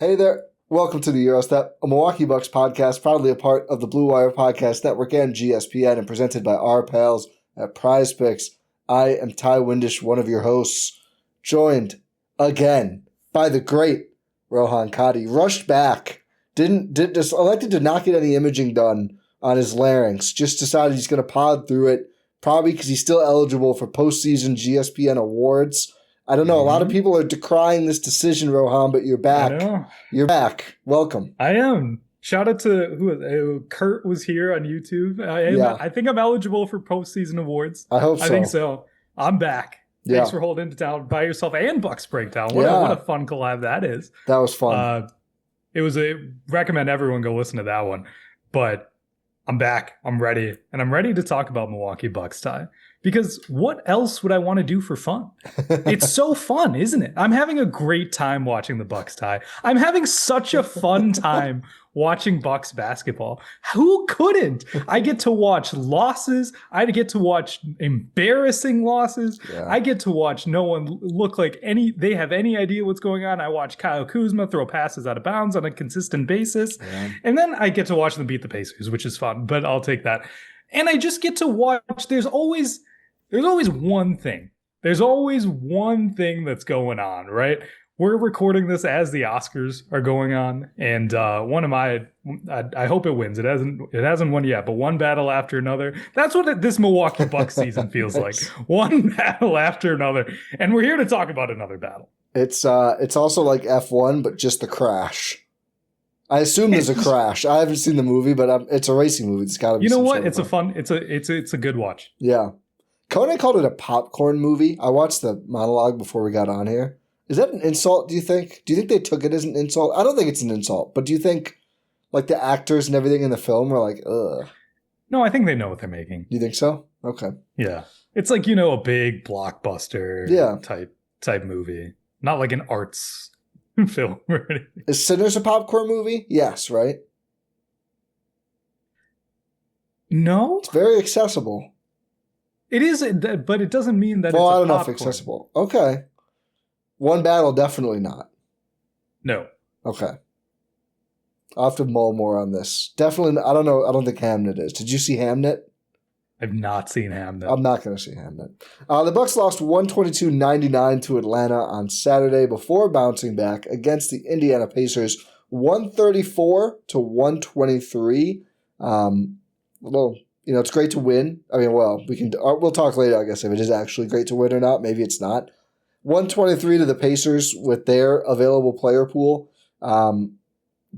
Hey there. Welcome to the Eurostep, a Milwaukee Bucks podcast, proudly a part of the Blue Wire Podcast Network and GSPN, and presented by our pals at Prize Picks. I am Ty Windisch, one of your hosts, joined again by the great Rohan Katti. Rushed back, just elected to not get any imaging done on his larynx. Just decided he's going to pod through it, probably because he's still eligible for postseason GSPN awards. I don't know. A lot of people are decrying this decision, Rohan, but you're back. I know. You're back. Welcome. I am. Shout out to Kurt was here on YouTube. I think I'm eligible for postseason awards. I hope so. I think so. I'm back. Yeah. Thanks for holding it down by yourself and Bucks Breakdown. What a fun collab that is. That was fun. Recommend everyone go listen to that one. But I'm back. I'm ready. And I'm ready to talk about Milwaukee Bucks, Ty. Because what else would I want to do for fun? It's so fun, isn't it? I'm having a great time watching the Bucks, Ty. I'm having such a fun time watching Bucks basketball. Who couldn't? I get to watch losses. I get to watch embarrassing losses. Yeah. I get to watch no one look like they have any idea what's going on. I watch Kyle Kuzma throw passes out of bounds on a consistent basis. Yeah. And then I get to watch them beat the Pacers, which is fun, but I'll take that. And I just get to watch. There's always one thing. There's always one thing that's going on, right? We're recording this as the Oscars are going on, and I hope it wins. It hasn't won yet, but one battle after another. That's what this Milwaukee Bucks season feels like. One battle after another, and we're here to talk about another battle. It's also like F1, but just the crash. I assume there's a crash. I haven't seen the movie, but it's a racing movie. It's got to be. You know what? It's a good watch. Yeah. Conan called it a popcorn movie. I watched the monologue before we got on here. Is that an insult, do you think? Do you think they took it as an insult? I don't think it's an insult, but do you think like the actors and everything in the film were like, ugh? No, I think they know what they're making. You think so? Okay. Yeah. It's like, a big blockbuster type movie. Not like an arts film or anything. Is Sinners a popcorn movie? Yes, right? No. It's very accessible. It is, but it doesn't mean that it's a I don't popcorn. know if accessible. Okay. One battle, definitely not. No. Okay. I'll have to mull more on this. Definitely, I don't know. I don't think Hamnet is. Did you see Hamnet? I've not seen Hamnet. I'm not going to see Hamnet. The Bucks lost 122-99 to Atlanta on Saturday before bouncing back against the Indiana Pacers 134-123. It's great to win. I mean, we'll talk later, I guess, if it is actually great to win or not. Maybe it's not. 123 to the Pacers with their available player pool. Jalen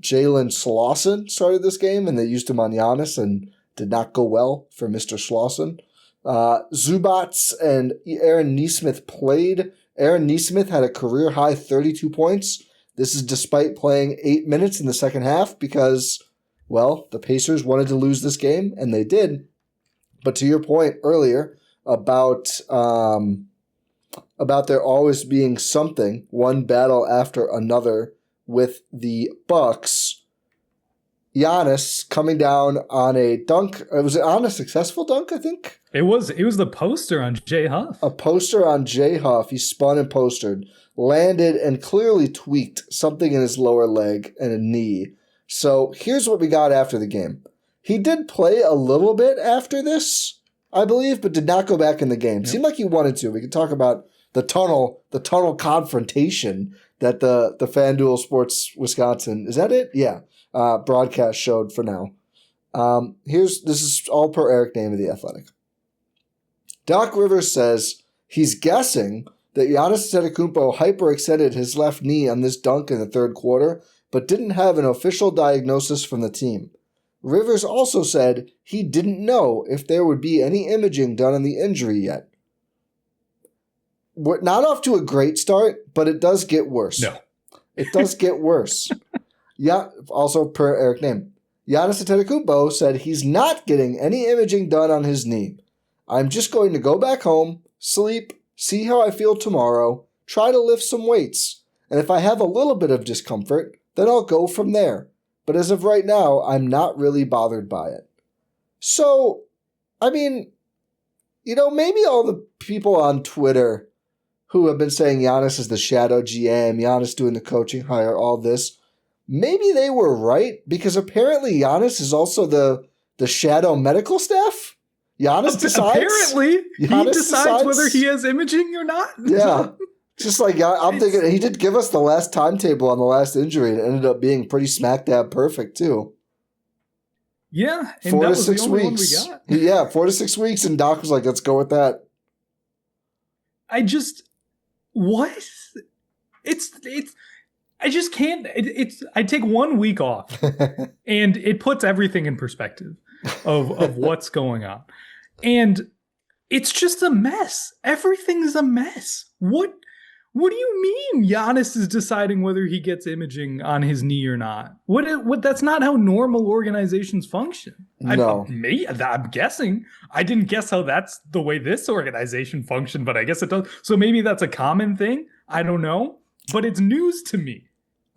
Slauson started this game, and they used him on Giannis and did not go well for Mr. Slauson. Zubats and Aaron Nesmith played. Aaron Nesmith had a career-high 32 points. This is despite playing 8 minutes in the second half because, the Pacers wanted to lose this game, and they did. But to your point earlier about there always being something, one battle after another with the Bucks, Giannis coming down on a dunk. Was it on a successful dunk, I think? It was the poster on Jay Huff. A poster on Jay Huff. He spun and postered, landed, and clearly tweaked something in his lower leg and a knee. So here's what we got after the game. He did play a little bit after this, I believe, but did not go back in the game. Yep. Seemed like he wanted to. We can talk about the tunnel confrontation that the FanDuel Sports Wisconsin, is that it? Yeah. Broadcast showed for now. This is all per Eric Name of The Athletic. Doc Rivers says he's guessing that Giannis Antetokounmpo hyperextended his left knee on this dunk in the third quarter, but didn't have an official diagnosis from the team. Rivers also said he didn't know if there would be any imaging done on the injury yet. We're not off to a great start, but it does get worse. No. It does get worse. Yeah, also per Eric Name. Giannis Antetokounmpo said he's not getting any imaging done on his knee. I'm just going to go back home, sleep, see how I feel tomorrow, try to lift some weights, and if I have a little bit of discomfort, then I'll go from there. But as of right now, I'm not really bothered by it. So, I mean, maybe all the people on Twitter who have been saying Giannis is the shadow GM, Giannis doing the coaching hire, all this, maybe they were right, because apparently Giannis is also the shadow medical staff. Giannis decides. Apparently, he decides whether he has imaging or not. Yeah. Just like, I'm thinking, he did give us the last timetable on the last injury, and it ended up being pretty smack dab perfect, too. Yeah, and 4 that to was 6 the only weeks. one we got. Yeah, 4 to 6 weeks, and Doc was like, let's go with that. What? I just can't. I take 1 week off, and it puts everything in perspective of what's going on, and it's just a mess. Everything's a mess. What do you mean Giannis is deciding whether he gets imaging on his knee or not? What? That's not how normal organizations function. No. I'm guessing. I didn't guess how that's the way this organization functioned, but I guess it does. So maybe that's a common thing. I don't know, but it's news to me.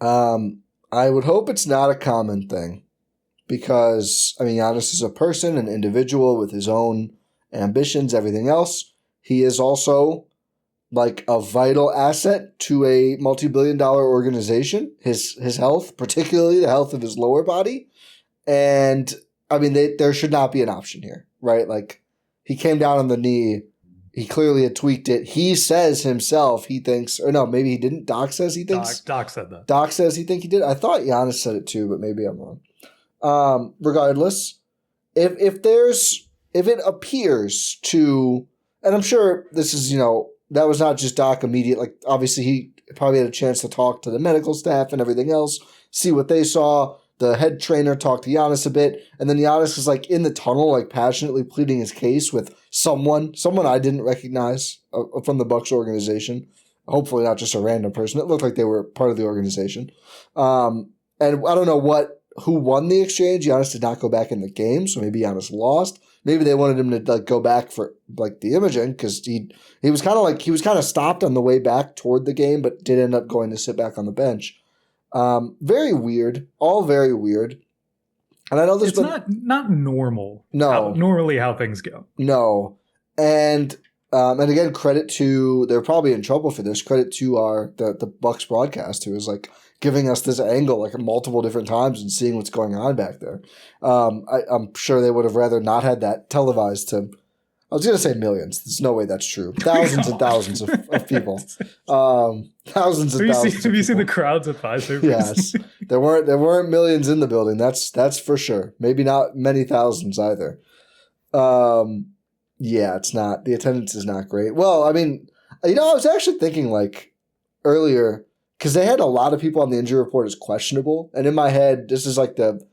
I would hope it's not a common thing, because, I mean, Giannis is a person, an individual with his own ambitions, everything else. He is also like a vital asset to a multi-billion-dollar organization. His health, particularly the health of his lower body, and I mean, there should not be an option here, right? Like, he came down on the knee. He clearly had tweaked it. He says himself he thinks, or no, maybe he didn't. Doc says he thinks. Doc said that. Doc says he think he did. I thought Giannis said it too, but maybe I'm wrong. Regardless, if it appears to, and I'm sure this is, that was not just Doc immediate. Like, obviously he probably had a chance to talk to the medical staff and everything else, see what they saw. The head trainer talked to Giannis a bit, and then Giannis is like in the tunnel, like passionately pleading his case with someone I didn't recognize from the Bucks organization. Hopefully not just a random person. It looked like they were part of the organization. And I don't know who won the exchange. Giannis did not go back in the game, so maybe Giannis lost. Maybe they wanted him to go back for like the imaging, because he was kind of stopped on the way back toward the game, but did end up going to sit back on the bench. Very weird, all very weird. And I know it's not normal. No, normally how things go. No, and again, credit to, they're probably in trouble for this. Credit to the Bucks broadcast, who is like giving us this angle like multiple different times and seeing what's going on back there. I'm sure they would have rather not had that televised to. I was going to say millions. There's no way that's true. Thousands and thousands of people. Thousands and thousands. Have you seen the crowds at Pfizer? Yes, there weren't millions in the building. That's for sure. Maybe not many thousands either. Yeah, it's not. The attendance is not great. Well, I mean, I was actually thinking like earlier, because they had a lot of people on the injury report as questionable, and in my head, this is like the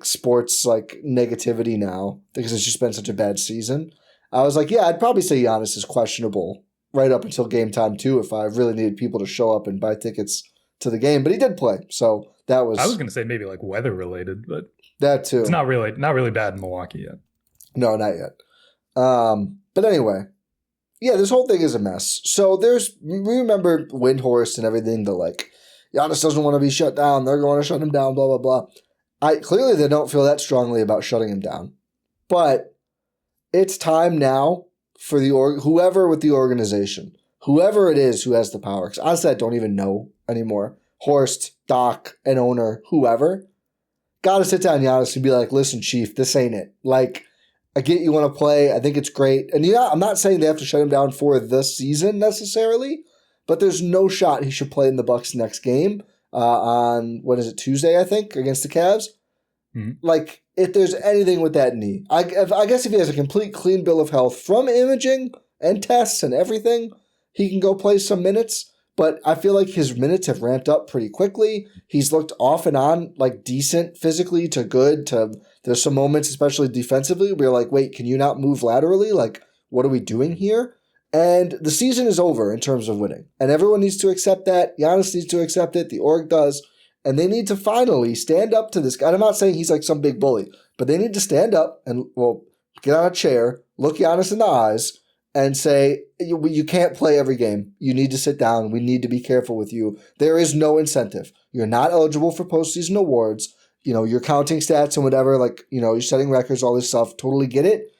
sports like negativity now, because it's just been such a bad season. I was like, yeah, I'd probably say Giannis is questionable right up until game time too, if I really needed people to show up and buy tickets to the game. But he did play, so that was. I was going to say maybe like weather related, but that too. It's not really bad in Milwaukee yet. No, not yet. But anyway, yeah, this whole thing is a mess. So we remember Windhorst and everything. The like, Giannis doesn't want to be shut down. They're going to shut him down. Blah blah blah. Clearly they don't feel that strongly about shutting him down, but. It's time now for whoever with the organization, whoever it is who has the power. Because honestly, I don't even know anymore. Horst, Doc, an owner, whoever, got to sit down Giannis and be like, listen, Chief, this ain't it. Like, I get you want to play. I think it's great. And I'm not saying they have to shut him down for this season necessarily, but there's no shot he should play in the Bucks next game on, Tuesday, I think, against the Cavs. Mm-hmm. Like, if there's anything with that knee, I guess if he has a complete clean bill of health from imaging and tests and everything, he can go play some minutes. But I feel like his minutes have ramped up pretty quickly. He's looked off and on like decent physically to good to. There's some moments, especially defensively, where you're like, wait, can you not move laterally? Like, what are we doing here? And the season is over in terms of winning. And everyone needs to accept that. Giannis needs to accept it. The org does. And they need to finally stand up to this guy. I'm not saying he's like some big bully, but they need to stand up and, get on a chair, look Giannis in the eyes, and say, you can't play every game. You need to sit down. We need to be careful with you. There is no incentive. You're not eligible for postseason awards. You're counting stats and whatever. Like, you're setting records, all this stuff. Totally get it.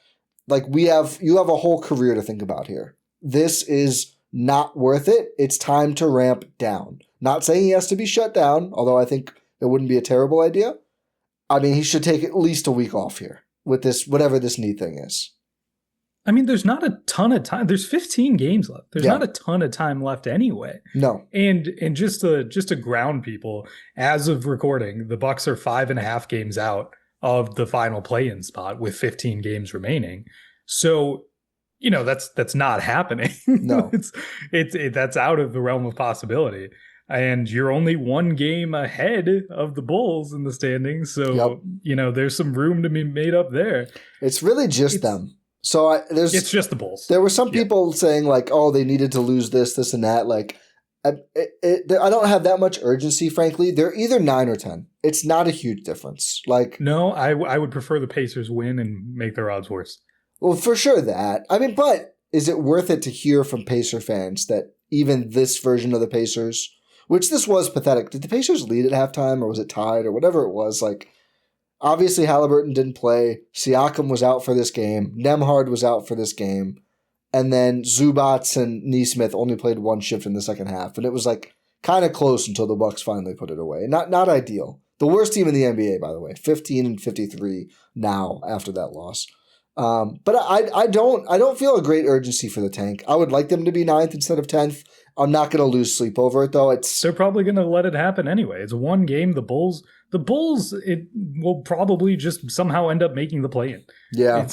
Like, you have a whole career to think about here. This is not worth it. It's time to ramp down. Not saying he has to be shut down, although I think it wouldn't be a terrible idea. I mean, he should take at least a week off here with this, whatever this knee thing is. I mean, there's not a ton of time. There's 15 games left. There's not a ton of time left anyway. No. And just to ground people, as of recording, the Bucks are 5.5 games out of the final play-in spot with 15 games remaining. So, that's not happening. No. That's out of the realm of possibility. And you're only one game ahead of the Bulls in the standings. So, there's some room to be made up there. It's really just them. So it's just the Bulls. There were some people saying like, oh, they needed to lose this, and that. Like, I don't have that much urgency, frankly. They're either 9 or 10. It's not a huge difference. Like, no, I would prefer the Pacers win and make their odds worse. Well, for sure that. I mean, but is it worth it to hear from Pacer fans that even this version of the Pacers, which this was pathetic, did the Pacers lead at halftime or was it tied or whatever it was? Like, obviously, Halliburton didn't play. Siakam was out for this game. Nembhard was out for this game. And then Zubats and Nesmith only played one shift in the second half. And it was like kind of close until the Bucks finally put it away. Not ideal. The worst team in the NBA, by the way. 15-53 now after that loss. But I don't feel a great urgency for the tank. I would like them to be 9th instead of 10th. I'm not going to lose sleep over it, though. They're probably going to let it happen anyway. It's one game. The Bulls, it will probably just somehow end up making the play-in. Yeah.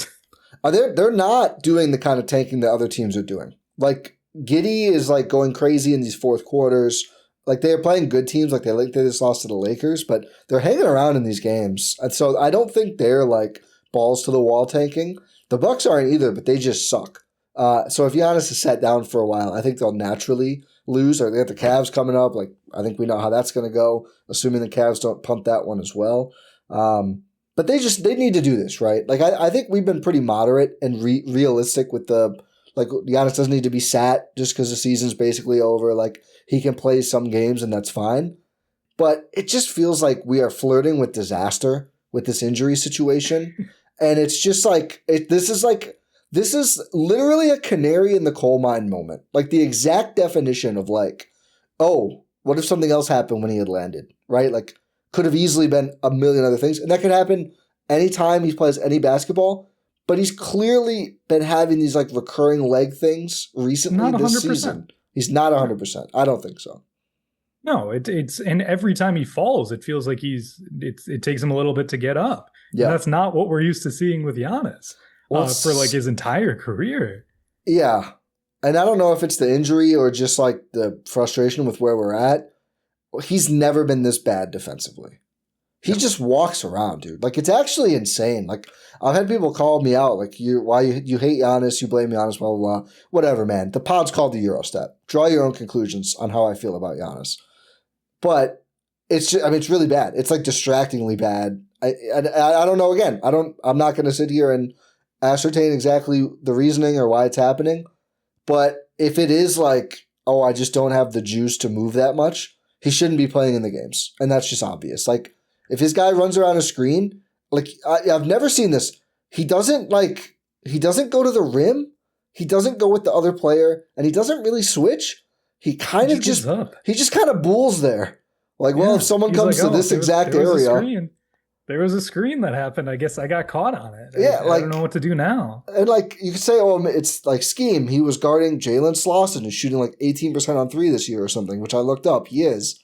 They're not doing the kind of tanking that other teams are doing. Like, Giddey is, like, going crazy in these fourth quarters. Like, they're playing good teams. Like, they just lost to the Lakers. But they're hanging around in these games. And so I don't think they're, like, balls to the wall tanking. The Bucks aren't either, but they just suck. So if Giannis is sat down for a while, I think they'll naturally lose. Or they got the Cavs coming up. Like, I think we know how that's going to go, assuming the Cavs don't punt that one as well. But they need to do this, right? Like, I think we've been pretty moderate and realistic with Giannis doesn't need to be sat just because the season's basically over. Like, he can play some games and that's fine. But it just feels like we are flirting with disaster with this injury situation. And it's just like, this is literally a canary in the coal mine moment. Like, the exact definition of like, oh, what if something else happened when he had landed, right? Like, could have easily been a million other things. And that could happen anytime he plays any basketball. But he's clearly been having these like recurring leg things recently this season. He's not 100%. I don't think so. No, it's and every time he falls, it feels like it takes him a little bit to get up. Yeah. And that's not what we're used to seeing with Giannis for like his entire career. Yeah. And I don't know if it's the injury or just like the frustration with where we're at. He's never been this bad defensively. He just walks around, dude. Like, it's actually insane. Like, I've had people call me out, like, you hate Giannis, you blame Giannis, blah, blah, blah. Whatever, man. The pod's called the Eurostep. Draw your own conclusions on how I feel about Giannis. But it's really bad. It's like distractingly bad. I don't know. Again, I'm not going to sit here and ascertain exactly the reasoning or why it's happening. But if it is like, oh, I just don't have the juice to move that much, he shouldn't be playing in the games. And that's just obvious. Like, if his guy runs around a screen, like, I've never seen this. He doesn't go to the rim. He doesn't go with the other player, and he doesn't really switch. He kind of just kind of bulls there. Like, well, if someone comes to this exact area. There was a screen that happened. I guess I got caught on it. Yeah, I don't know what to do now. And like, you could say, oh, it's like scheme. He was guarding Jalen Slauson, who's shooting like 18% on 3 this year or something, which I looked up. He is.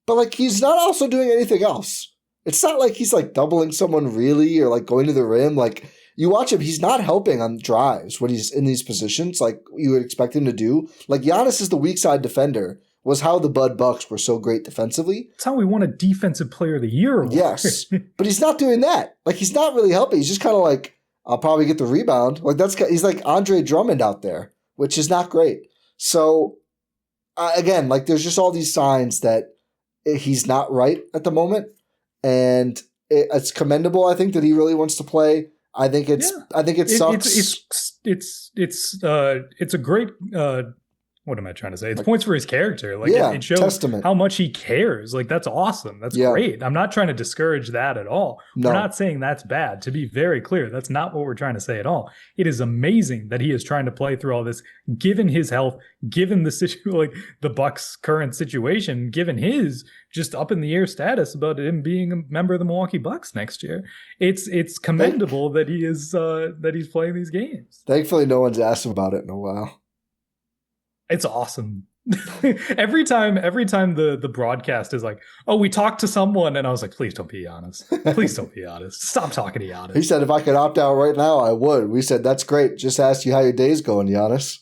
But like, he's not also doing anything else. It's not like he's like doubling someone really or like going to the rim. Like, you watch him, he's not helping on drives when he's in these positions like you would expect him to do. Like, Giannis is the weak side defender. Was how the Bud Bucks were so great defensively. That's how we won a Defensive Player of the Year award. Yes, but he's not doing that. Like, he's not really helping. He's just kind of like, I'll probably get the rebound. Like, he's like Andre Drummond out there, which is not great. So, again, like, there's just all these signs that he's not right at the moment, and it's commendable. I think that he really wants to play. I think it sucks. It's a great. what am I trying to say? It's Like, points for his character. Like yeah, it shows testament. how much he cares. Like that's awesome. That's Yeah. great. I'm not trying to discourage that at all. No. We're not saying that's bad. To be very clear, that's not what we're trying to say at all. It is amazing that he is trying to play through all this, given his health, given the like the Bucks' current situation, given his just up in the air status about him being a member of the Milwaukee Bucks next year. It's commendable that he is that he's playing these games. Thankfully, no one's asked him about it in a while. It's awesome. every time the broadcast is like, oh, we talked to someone, and I was like, please don't be honest. Please don't be honest. Stop talking to Giannis. He said, if I could opt out right now, I would. We said, that's great. Just asked you how your day's going, Giannis.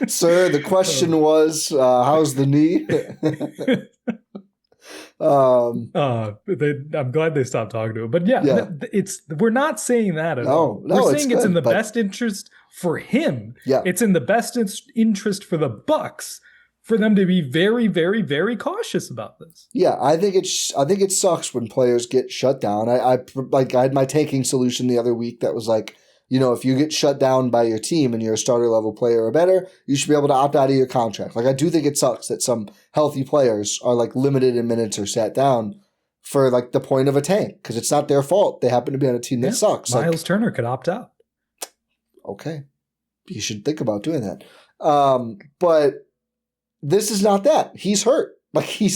Sir, the question was, how's the knee? I'm glad they stopped talking to him. But yeah. We're not saying that at all. We're saying it's in the best interest for him. Yeah. It's in the best interest for the Bucks for them to be very, very, very cautious about this. Yeah, I think it sucks when players get shut down. I had my tanking solution the other week that was like, if you get shut down by your team and you're a starter level player or better, you should be able to opt out of your contract. Like I do think it sucks that some healthy players are like limited in minutes or sat down for like the point of a tank because it's not their fault. They happen to be on a team that sucks. Miles Turner could opt out. Okay, you should think about doing that. But this is not that. He's hurt. Like he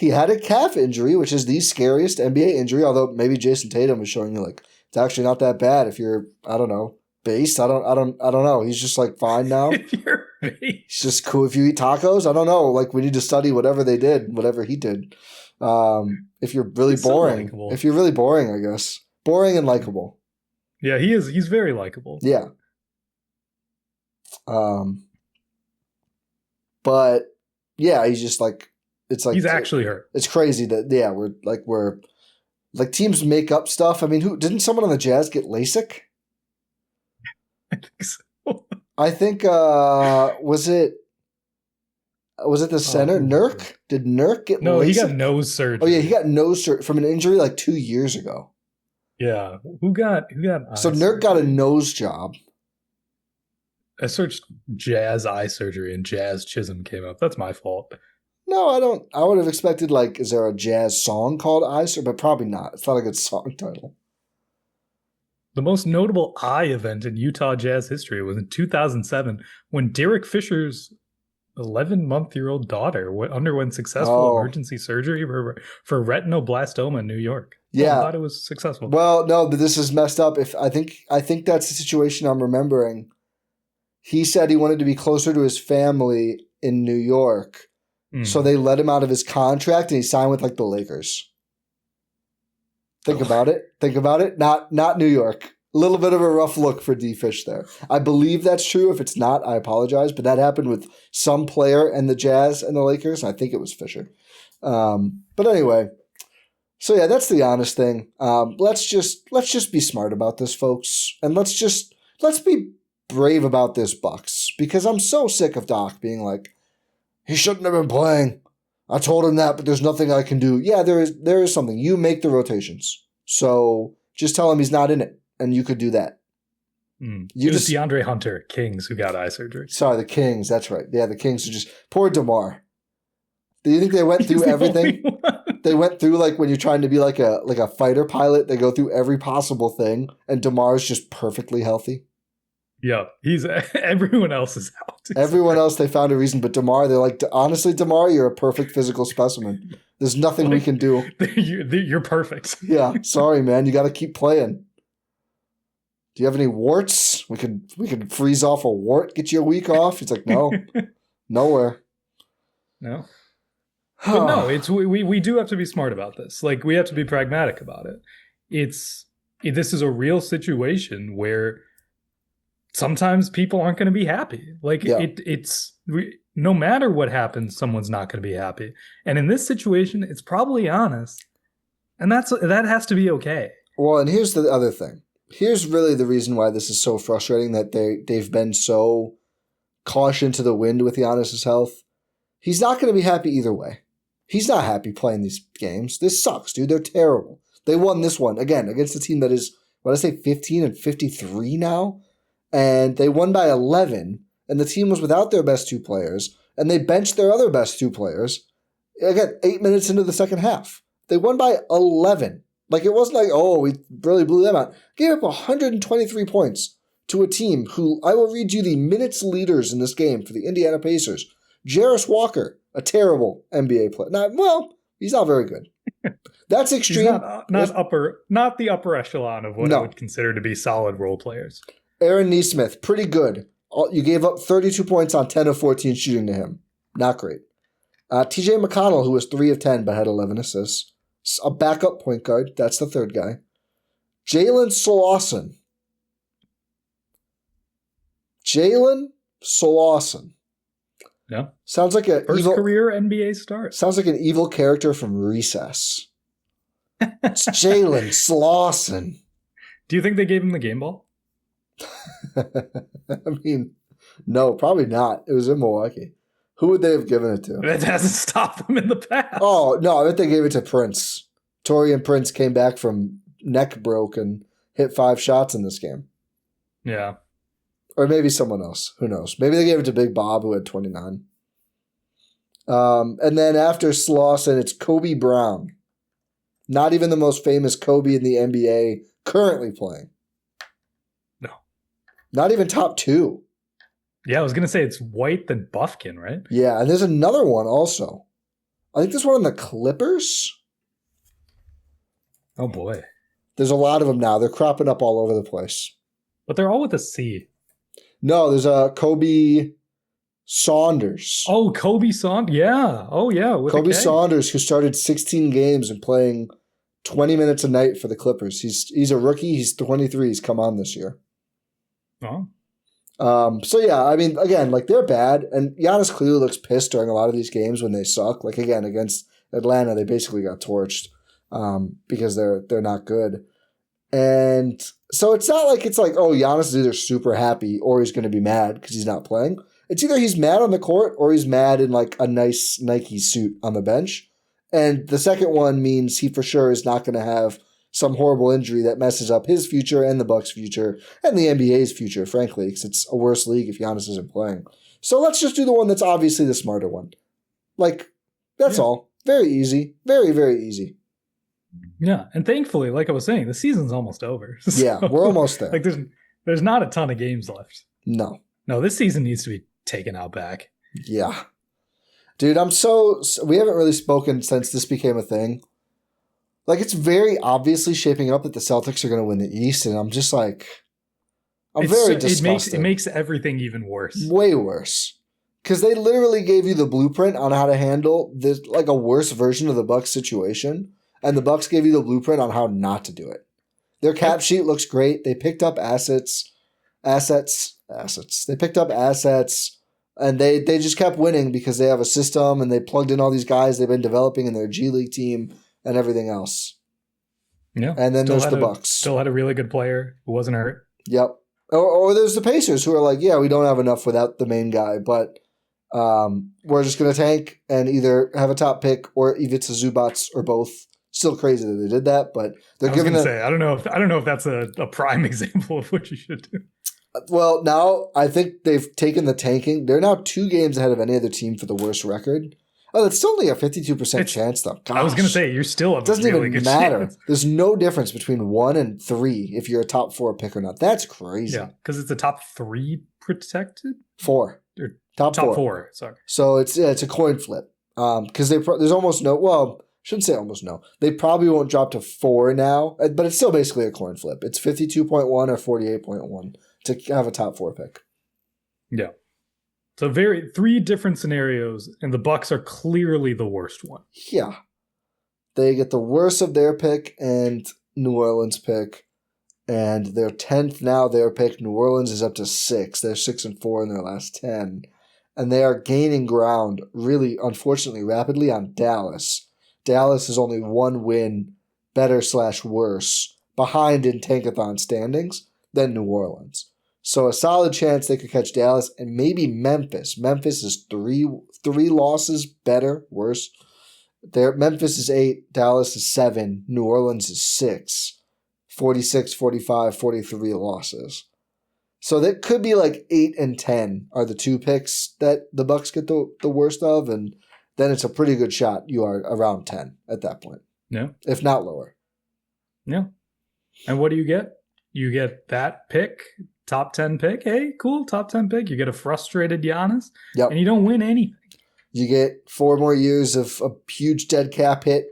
had a calf injury, which is the scariest NBA injury. Although maybe Jason Tatum was showing you like. It's actually not that bad if you're, I don't know, based. I don't know. He's just like fine now. If you're based. It's just cool if you eat tacos. I don't know. Like we need to study whatever they did, whatever he did. If you're really boring, if you're really boring, I guess boring and likable. Yeah, he is. He's very likable. Yeah. But yeah, he's just like it's like he's actually hurt. It's crazy that we're. Like teams make up stuff. I mean, didn't someone on the Jazz get LASIK? I think so. I think was it the center? Nurk? Did Nurk get No, LASIK? he got nose surgery. Oh yeah, he got nose surgery from an injury like 2 years ago. Yeah. Who got So Nurk got a nose job. I searched Jazz eye surgery and Jazz Chisholm came up. That's my fault. No, I don't. I would have expected, like, is there a jazz song called Eye Surgery? But probably not. It's not a good song title. The most notable eye event in Utah Jazz history was in 2007 when Derek Fisher's 11-month-old daughter underwent successful emergency surgery for retinoblastoma in New York. Yeah. I thought it was successful. Well, no, but this is messed up. I think that's the situation I'm remembering. He said he wanted to be closer to his family in New York. So they let him out of his contract and he signed with like the Lakers. Think about it. Not New York. A little bit of a rough look for D Fish there. I believe that's true. If it's not, I apologize. But that happened with some player and the Jazz and the Lakers. And I think it was Fisher. But anyway, so yeah, that's the honest thing. Let's just be smart about this, folks, and let's be brave about this, Bucks, because I'm so sick of Doc being like, he shouldn't have been playing. I told him that, but there's nothing I can do. Yeah, there is something. You make the rotations. So just tell him he's not in it, and you could do that. It was DeAndre Hunter, Kings, who got eye surgery. Sorry, the Kings. That's right. Yeah, the Kings are just... Poor DeMar. Do you think they went through everything? They went through, like, when you're trying to be like a fighter pilot, they go through every possible thing, and DeMar's just perfectly healthy. Yeah, everyone else is out. Everyone else, they found a reason, but DeMar, they're like, honestly, DeMar, you're a perfect physical specimen. There's nothing we can do. You're perfect. Yeah, sorry, man. You got to keep playing. Do you have any warts? We could freeze off a wart, get you a week off. He's like, no, nowhere. No. But no, we do have to be smart about this. Like, we have to be pragmatic about it. This is a real situation where sometimes people aren't going to be happy. Like it's no matter what happens, someone's not going to be happy. And in this situation, it's probably honest. And that has to be okay. Well, and here's the other thing. Here's really the reason why this is so frustrating, that they've been so caution to the wind with Giannis' health. He's not going to be happy either way. He's not happy playing these games. This sucks, dude. They're terrible. They won this one again against a team that is, what did I say, 15-53 now? and they won by 11, and the team was without their best 2 players, and they benched their other best 2 players. Again, 8 minutes into the second half. They won by 11. Like, it wasn't like, oh, we really blew them out. Gave up 123 points to a team who, I will read you the minutes leaders in this game for the Indiana Pacers. Jarris Walker, a terrible NBA player. He's not very good. That's extreme. He's not the upper echelon of what I would consider to be solid role players. Aaron Nesmith, pretty good. You gave up 32 points on 10 of 14 shooting to him. Not great. TJ McConnell, who was 3 of 10 but had 11 assists. A backup point guard. That's the third guy. Jalen Slawson. Yeah. Sounds like a first career NBA start. Sounds like an evil character from Recess. It's Jalen Slawson. Do you think they gave him the game ball? I mean, no, probably not. It was in Milwaukee. Who would they have given it to? That hasn't stopped them in the past. Oh, no, I bet they gave it to Prince. Taurean Prince came back from neck broke and hit 5 shots in this game. Yeah. Or maybe someone else. Who knows? Maybe they gave it to Big Bob, who had 29. And then after Slawson, it's Kobe Brown. Not even the most famous Kobe in the NBA currently playing. No. Not even top 2. Yeah, I was going to say it's White then Buffkin, right? Yeah, and there's another one also. I think there's one on the Clippers. Oh, boy. There's a lot of them now. They're cropping up all over the place. But they're all with a C. No, there's a Kobe Saunders. Oh, Kobe Saunders. Yeah. Oh, yeah. Kobe Saunders, who started 16 games and playing 20 minutes a night for the Clippers. He's a rookie. He's 23. He's come on this year. Oh. So, yeah, I mean, again, like, they're bad. And Giannis clearly looks pissed during a lot of these games when they suck. Like, again, against Atlanta, they basically got torched because they're not good. And so it's not like oh, Giannis is either super happy or he's going to be mad because he's not playing. It's either he's mad on the court or he's mad in, like, a nice Nike suit on the bench. And the second one means he for sure is not going to have some horrible injury that messes up his future and the Bucks' future and the NBA's future, frankly, because it's a worse league if Giannis isn't playing. So let's just do the one that's obviously the smarter one. Like, that's all. Very easy. Very, very easy. Yeah, and thankfully, like I was saying, the season's almost over. So, yeah, we're almost there. Like, there's not a ton of games left. No, this season needs to be taken out back. Yeah. Dude, we haven't really spoken since this became a thing. Like, it's very obviously shaping up that the Celtics are going to win the East, and I'm just like, I'm very disgusted. It makes everything even worse. Way worse. Because they literally gave you the blueprint on how to handle this, like, a worse version of the Bucks situation, and the Bucks gave you the blueprint on how not to do it. Their cap sheet looks great. They picked up assets. They picked up assets, and they just kept winning because they have a system, and they plugged in all these guys they've been developing in their G League team and everything else. Yeah. And then there's the Bucks. Still had a really good player who wasn't hurt. Yep. Or there's the Pacers who are like, yeah, we don't have enough without the main guy, but we're just going to tank and either have a top pick or Ivica Zubats or both. Still crazy that they did that, but they're giving it. I don't know if that's a prime example of what you should do. Well, now I think they've taken the tanking. They're now 2 games ahead of any other team for the worst record. Oh, that's still only a 52% chance, though. Gosh. I was going to say, you're still a doesn't really even good matter. chance. There's no difference between 1 and 3 if you're a top 4 pick or not. That's crazy. Yeah, because it's a top 3 protected? 4. Or top 4. Sorry. So it's a coin flip. Because there's almost no, well, shouldn't say almost no. They probably won't drop to 4 now, but it's still basically a coin flip. It's 52.1 or 48.1 to have a top 4 pick. Yeah. So 3 different scenarios, and the Bucks are clearly the worst one. Yeah. They get the worst of their pick and New Orleans pick, and they're 10th now, their pick. New Orleans is up to 6. They're 6-4 in their last 10. And they are gaining ground really, unfortunately, rapidly on Dallas. Dallas is only 1 win better/worse behind in Tankathon standings than New Orleans. So a solid chance they could catch Dallas and maybe Memphis. Memphis is 3 losses better, worse. Memphis is 8, Dallas is 7, New Orleans is 6. 46, 45, 43 losses. So that could be like 8 and 10 are the two picks that the Bucks get the worst of, and then it's a pretty good shot you are around 10 at that point. Yeah. If not lower. Yeah. And what do you get? You get that pick, top 10 pick. Hey, cool, top 10 pick. You get a frustrated Giannis, and you don't win anything. You get 4 more years of a huge dead cap hit.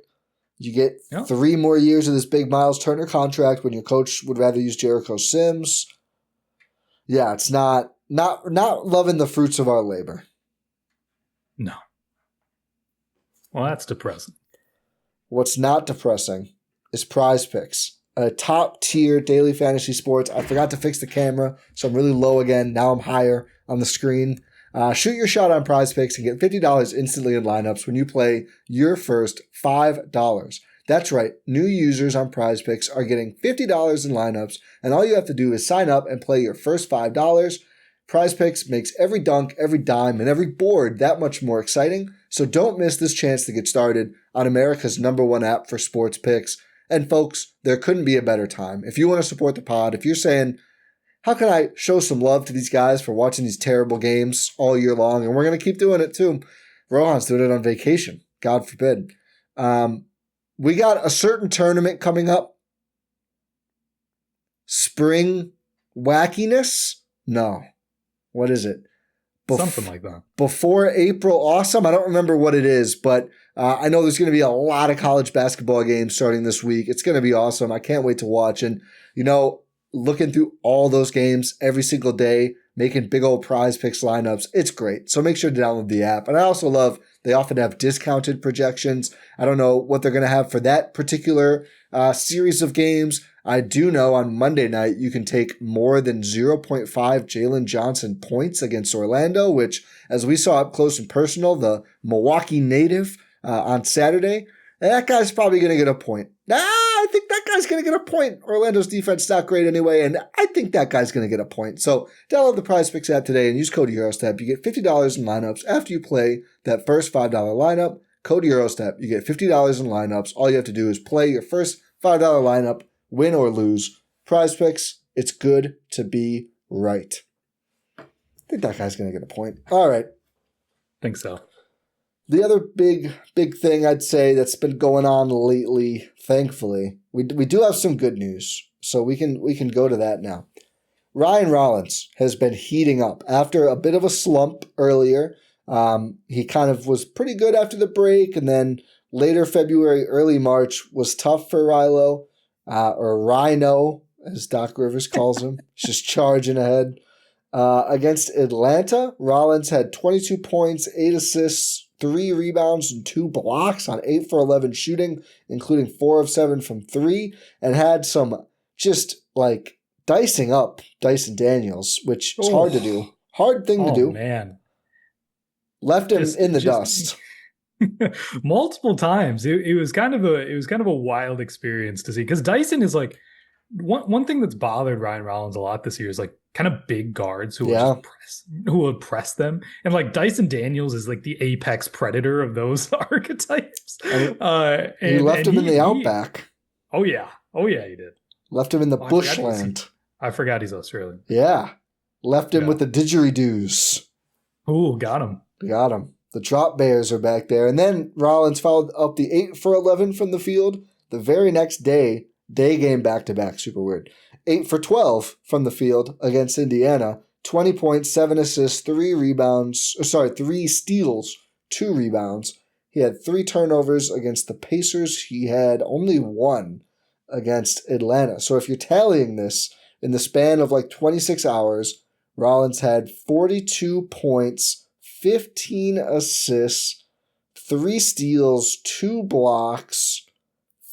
You get 3 more years of this big Miles Turner contract when your coach would rather use Jericho Sims. Yeah, it's not loving the fruits of our labor. No. Well, that's depressing. What's not depressing is Prize Picks, a top-tier daily fantasy sports. I forgot to fix the camera, so I'm really low again. Now I'm higher on the screen. Shoot your shot on Prize Picks and get $50 instantly in lineups when you play your first $5. That's right. New users on Prize Picks are getting $50 in lineups, and all you have to do is sign up and play your first $5. Prize Picks makes every dunk, every dime, and every board that much more exciting, so don't miss this chance to get started on America's #1 app for sports picks. And folks, there couldn't be a better time. If you want to support the pod, if you're saying, how can I show some love to these guys for watching these terrible games all year long? And we're going to keep doing it too. Rohan's doing it on vacation. God forbid. We got a certain tournament coming up. Spring wackiness? No. What is it? Something like that. Before April Awesome? I don't remember what it is, but I know there's going to be a lot of college basketball games starting this week. It's going to be awesome. I can't wait to watch. And, looking through all those games every single day, making big old Prize Picks lineups, it's great. So make sure to download the app. And I also love they often have discounted projections. I don't know what they're going to have for that particular series of games. I do know on Monday night you can take more than 0.5 Jalen Johnson points against Orlando, which, as we saw up close and personal, the Milwaukee native on Saturday, that guy's probably going to get a point. I think that guy's going to get a point. Orlando's defense is not great anyway, and I think that guy's going to get a point. So download the Prize Picks app today and use code EuroStep. You get $50 in lineups after you play that first $5 lineup. Code EuroStep. You get $50 in lineups. All you have to do is play your first $5 lineup, win or lose. Prize Picks, it's good to be right. I think that guy's going to get a point. All right. Think so. The other big thing I'd say that's been going on lately, thankfully, we do have some good news, so we can go to that now. Ryan Rollins has been heating up after a bit of a slump earlier. He kind of was pretty good after the break, and then later February, early March was tough for Rilo, or Rhino, as Doc Rivers calls him. He's just charging ahead. Against Atlanta, Rollins had 22 points, 8 assists, 3 rebounds, and 2 blocks on 8 for 11 shooting, including 4 of 7 from 3, and had some just like dicing up Dyson Daniels, which is hard to do. Hard thing to do. Man. Left him in the dust. Multiple times. It was kind of a wild experience to see, because Dyson is like one thing that's bothered Ryan Rollins a lot this year is like kind of big guards who will press them, and like Dyson Daniels is like the apex predator of those archetypes. And he left him in the outback. Oh yeah, he did. Left him in the bushland. I forgot he's Australian. Yeah, left him with the didgeridoos. Ooh, got him. Got him. The drop bears are back there, and then Rollins followed up the 8 for 11 from the field the very next day. Day game back-to-back, super weird. 8 for 12 from the field against Indiana. 20 points, 7 assists, 3 steals, 2 rebounds. He had 3 turnovers against the Pacers. He had only 1 against Atlanta. So if you're tallying this in the span of like 26 hours, Rollins had 42 points, 15 assists, 3 steals, 2 blocks,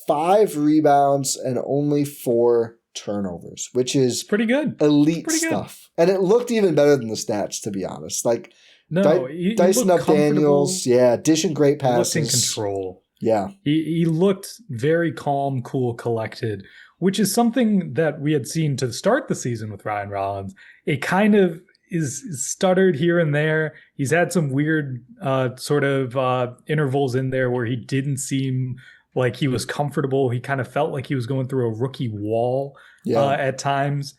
5 rebounds, and only 4 turnovers, which is pretty good. Elite stuff. And it looked even better than the stats, to be honest. Like, Dyson up Daniels, dishing great passes. He looked in control. Yeah. He looked very calm, cool, collected, which is something that we had seen to start the season with Ryan Rollins. It kind of is stuttered here and there. He's had some weird intervals in there where he didn't seem like he was comfortable. He kind of felt like he was going through a rookie wall at times.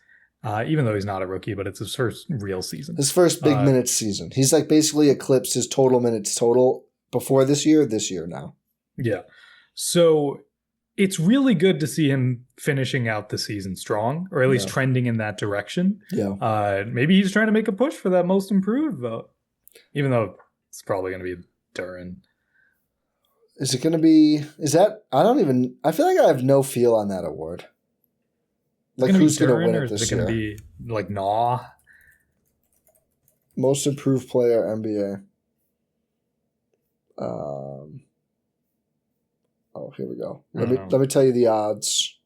even though he's not a rookie, but it's his first real season. His first big minutes season. He's like basically eclipsed his total minutes total before this year now. Yeah. So it's really good to see him finishing out the season strong, or at least trending in that direction. Yeah. Maybe he's trying to make a push for that most improved vote, even though it's probably going to be Duran. Is it going to be? Is that? I feel like I have no feel on that award. Like who's going to win it this year? Is it going to be like Nah? Most improved player NBA. Oh, here we go. Let me tell you the odds.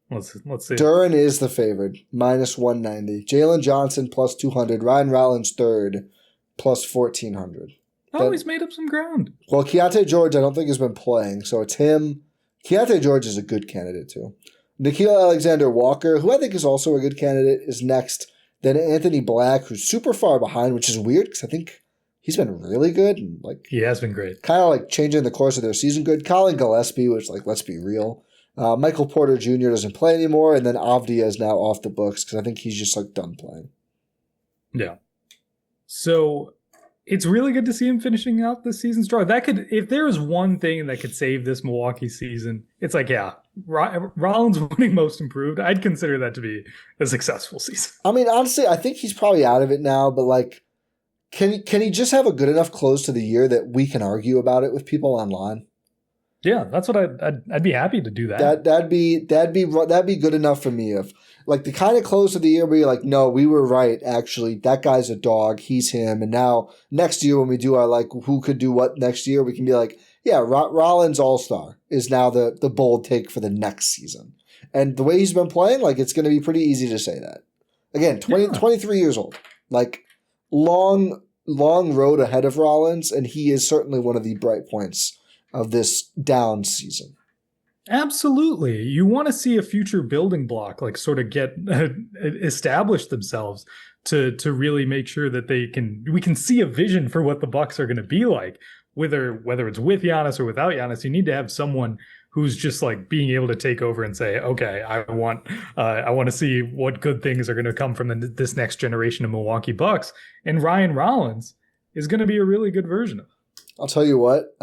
Let's see. Duran is the favorite, -190. Jalen Johnson +200. Ryan Rollins third, +1400. Oh, he's made up some ground. Well, Keontae George, I don't think has been playing, so it's him. Keontae George is a good candidate too. Nikhil Alexander-Walker, who I think is also a good candidate, is next. Then Anthony Black, who's super far behind, which is weird because I think he's been really good and like he has been great. Kind of like changing the course of their season good. Colin Gillespie, which like let's be real. Michael Porter Jr. doesn't play anymore, and then Avdia is now off the books because I think he's just like done playing. Yeah. So it's really good to see him finishing out this season strong. That could, if there was one thing that could save this Milwaukee season, it's like, Rollins winning most improved. I'd consider that to be a successful season. I mean, honestly, I think he's probably out of it now, but like, can he just have a good enough close to the year that we can argue about it with people online? Yeah, that's what I'd be happy to do that. That'd be good enough for me. If like the kind of close of the year where you're like, no, we were right. Actually, that guy's a dog. He's him. And now next year when we do our like who could do what next year, we can be like, yeah, Rollins All-Star is now the bold take for the next season. And the way he's been playing, like it's going to be pretty easy to say that. Again, 23 years old, like long road ahead of Rollins, and he is certainly one of the bright points of this down season. Absolutely. You want to see a future building block like sort of get establish themselves to really make sure that we can see a vision for what the Bucks are going to be like. Whether it's with Giannis or without Giannis, you need to have someone who's just like being able to take over and say, okay, I want to see what good things are going to come from this next generation of Milwaukee Bucks. And Ryan Rollins is going to be a really good version of it. I'll tell you what,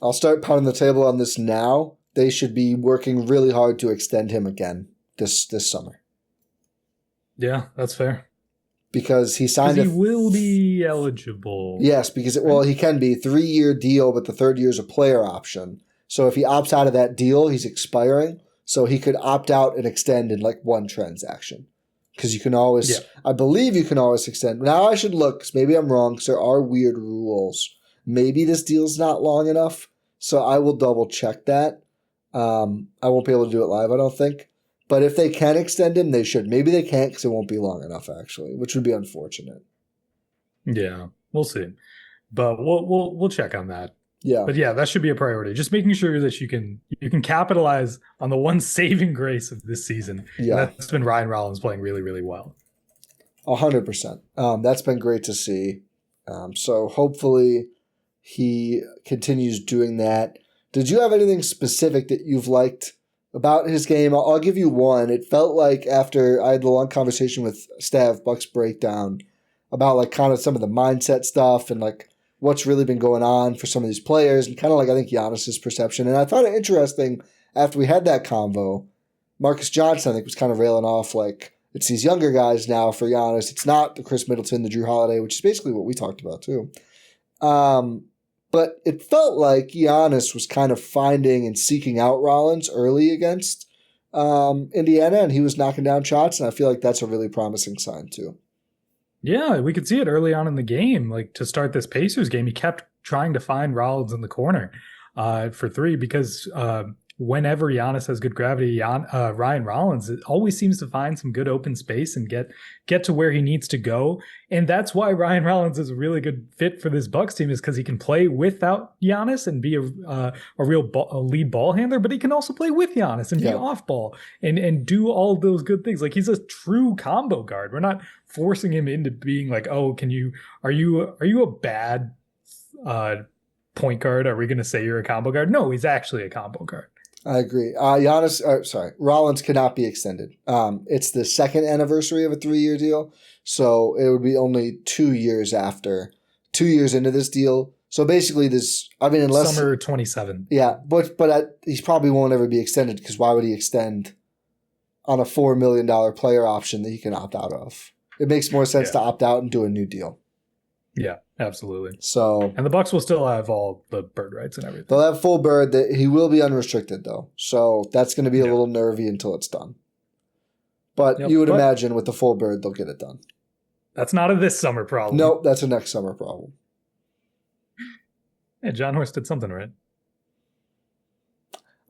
I'll start pounding the table on this now. They should be working really hard to extend him again this summer. Yeah, that's fair. Because he signed he will be eligible. Yes, because he can be 3-year deal, but the third year is a player option. So if he opts out of that deal, he's expiring. So he could opt out and extend in like one transaction. Because you can always, I believe you can always extend. Now I should look, because maybe I'm wrong, because there are weird rules. Maybe this deal's not long enough, so I will double check that. I won't be able to do it live, I don't think. But if they can extend him, they should. Maybe they can't because it won't be long enough, actually, which would be unfortunate. Yeah, we'll see. But we'll check on that. Yeah. But yeah, that should be a priority. Just making sure that you can capitalize on the one saving grace of this season. Yeah. And that's been Ryan Rollins playing really, really well. 100%. That's been great to see. So hopefully he continues doing that. Did you have anything specific that you've liked about his game? I'll give you one. It felt like after I had the long conversation with Stav, Bucks Breakdown, about like kind of some of the mindset stuff and like what's really been going on for some of these players and kind of like I think Giannis's perception. And I thought it interesting after we had that convo, Marcus Johnson I think was kind of railing off like it's these younger guys now for Giannis. It's not the Chris Middleton, the Drew Holiday, which is basically what we talked about too. But it felt like Giannis was kind of finding and seeking out Rollins early against Indiana, and he was knocking down shots, and I feel like that's a really promising sign too. Yeah, we could see it early on in the game. Like to start this Pacers game, he kept trying to find Rollins in the corner for three because whenever Giannis has good gravity, Ryan Rollins always seems to find some good open space and get to where he needs to go. And that's why Ryan Rollins is a really good fit for this Bucks team is because he can play without Giannis and be a lead ball handler, but he can also play with Giannis and be off ball and do all those good things. Like he's a true combo guard. We're not forcing him into being like, oh, are you a bad point guard? Are we going to say you're a combo guard? No, he's actually a combo guard. I agree. Rollins cannot be extended. It's the second anniversary of a 3-year deal, so it would be only 2 years into this deal. So basically, unless summer 27. Yeah, but he probably won't ever be extended because why would he extend on a $4 million player option that he can opt out of? It makes more sense to opt out and do a new deal. Yeah, absolutely. And the Bucks will still have all the bird rights and everything. They'll have full bird. He will be unrestricted though, so that's going to be a little nervy until it's done. But you would imagine with the full bird, they'll get it done. That's not a this summer problem. Nope, that's a next summer problem. Yeah, John Horst did something right.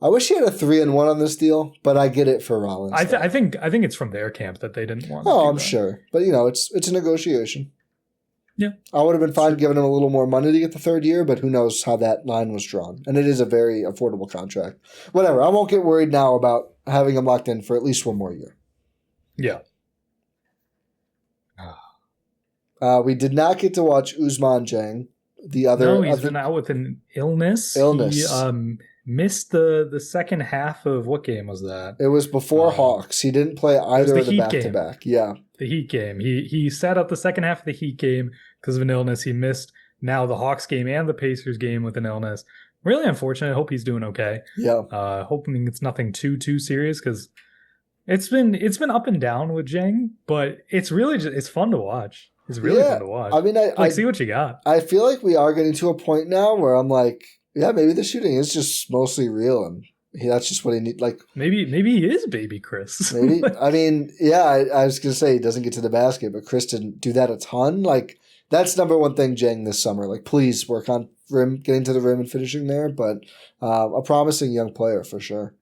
I wish he had a 3-1 on this deal, but I get it for Rollins. I think it's from their camp that they didn't want. Oh, I'm sure, but it's a negotiation. Yeah, I would have been fine giving him a little more money to get the third year, but who knows how that line was drawn. And it is a very affordable contract. Whatever, I won't get worried now about having him locked in for at least 1 more year. Yeah. We did not get to watch Ousmane Dieng. He's been out with an illness. He missed the second half of what game was that? It was before Hawks. He didn't play either of the back-to-back. Yeah. The Heat game. He sat out the second half of the Heat game because of an illness. He missed now the Hawks game and the Pacers game with an illness. Really unfortunate. I hope he's doing okay. Yeah. Hoping it's nothing too serious because it's been up and down with Dieng, but it's really it's fun to watch. It's really fun to watch. I mean, I see what you got. I feel like we are getting to a point now where I'm like, yeah, maybe the shooting is just mostly real, and that's just what he needs. Like maybe he is baby Chris. Maybe I mean, yeah, I was gonna say he doesn't get to the basket, but Chris didn't do that a ton. Like that's number one thing, Dieng, this summer. Like please work on getting to the rim and finishing there. But a promising young player for sure.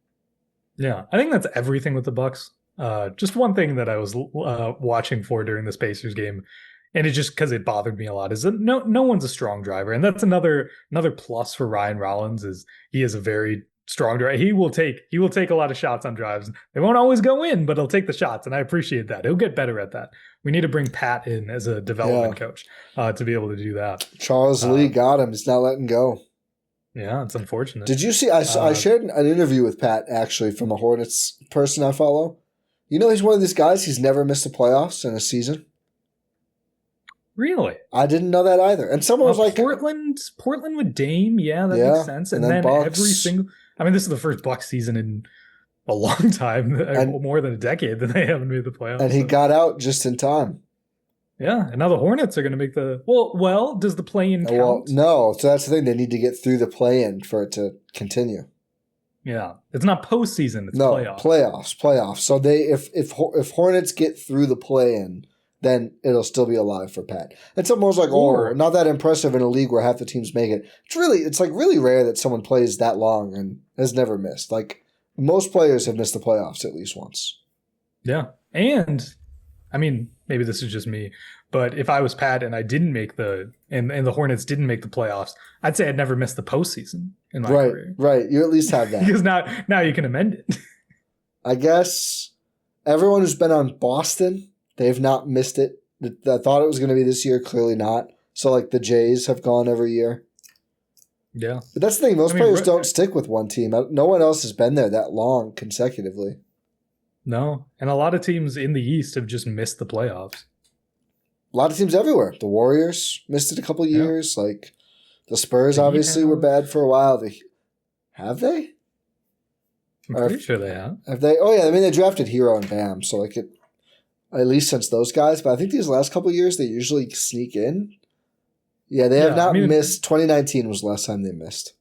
Yeah, I think that's everything with the Bucks. Just one thing that I was watching for during this Pacers game. And it's just because it bothered me a lot is that no one's a strong driver. And that's another plus for Ryan Rollins is he is a very strong driver. He will take a lot of shots on drives. They won't always go in, but he'll take the shots. And I appreciate that. He'll get better at that. We need to bring Pat in as a development coach to be able to do that. Charles Lee got him. He's not letting go. Yeah, it's unfortunate. Did you see? I shared an interview with Pat actually from a Hornets person I follow. He's one of these guys. He's never missed the playoffs in a season. Really? I didn't know that either. And someone was like... Portland with Dame, that makes sense. And then Bucks. every single... I mean, this is the first Bucks season in a long time, more than a decade that they haven't made the playoffs. And he got out just in time. Yeah, and now the Hornets are going to make the... Well, does the play-in count? Well, no. So that's the thing. They need to get through the play-in for it to continue. Yeah. It's not postseason, it's playoffs. Playoffs. So if Hornets get through the play-in... then it'll still be alive for Pat. And someone was like, not that impressive in a league where half the teams make it. It's like really rare that someone plays that long and has never missed. Like most players have missed the playoffs at least once. Yeah. And I mean, maybe this is just me, but if I was Pat and I didn't make and the Hornets didn't make the playoffs, I'd say I'd never missed the postseason in my career. Right. You at least have that. Because now you can amend it. I guess everyone who's been on Boston, they've not missed it. I thought it was going to be this year. Clearly not. So, like, the Jays have gone every year. Yeah. But that's the thing. Most players don't stick with one team. No one else has been there that long consecutively. No. And a lot of teams in the East have just missed the playoffs. A lot of teams everywhere. The Warriors missed it a couple years. Like, the Spurs obviously were bad for a while. Have they? I'm pretty sure they have. Have they? Oh, yeah. I mean, they drafted Hero and Bam. So, like, at least since those guys. But I think these last couple of years, they usually sneak in. Yeah, they have not missed. 2019 was the last time they missed.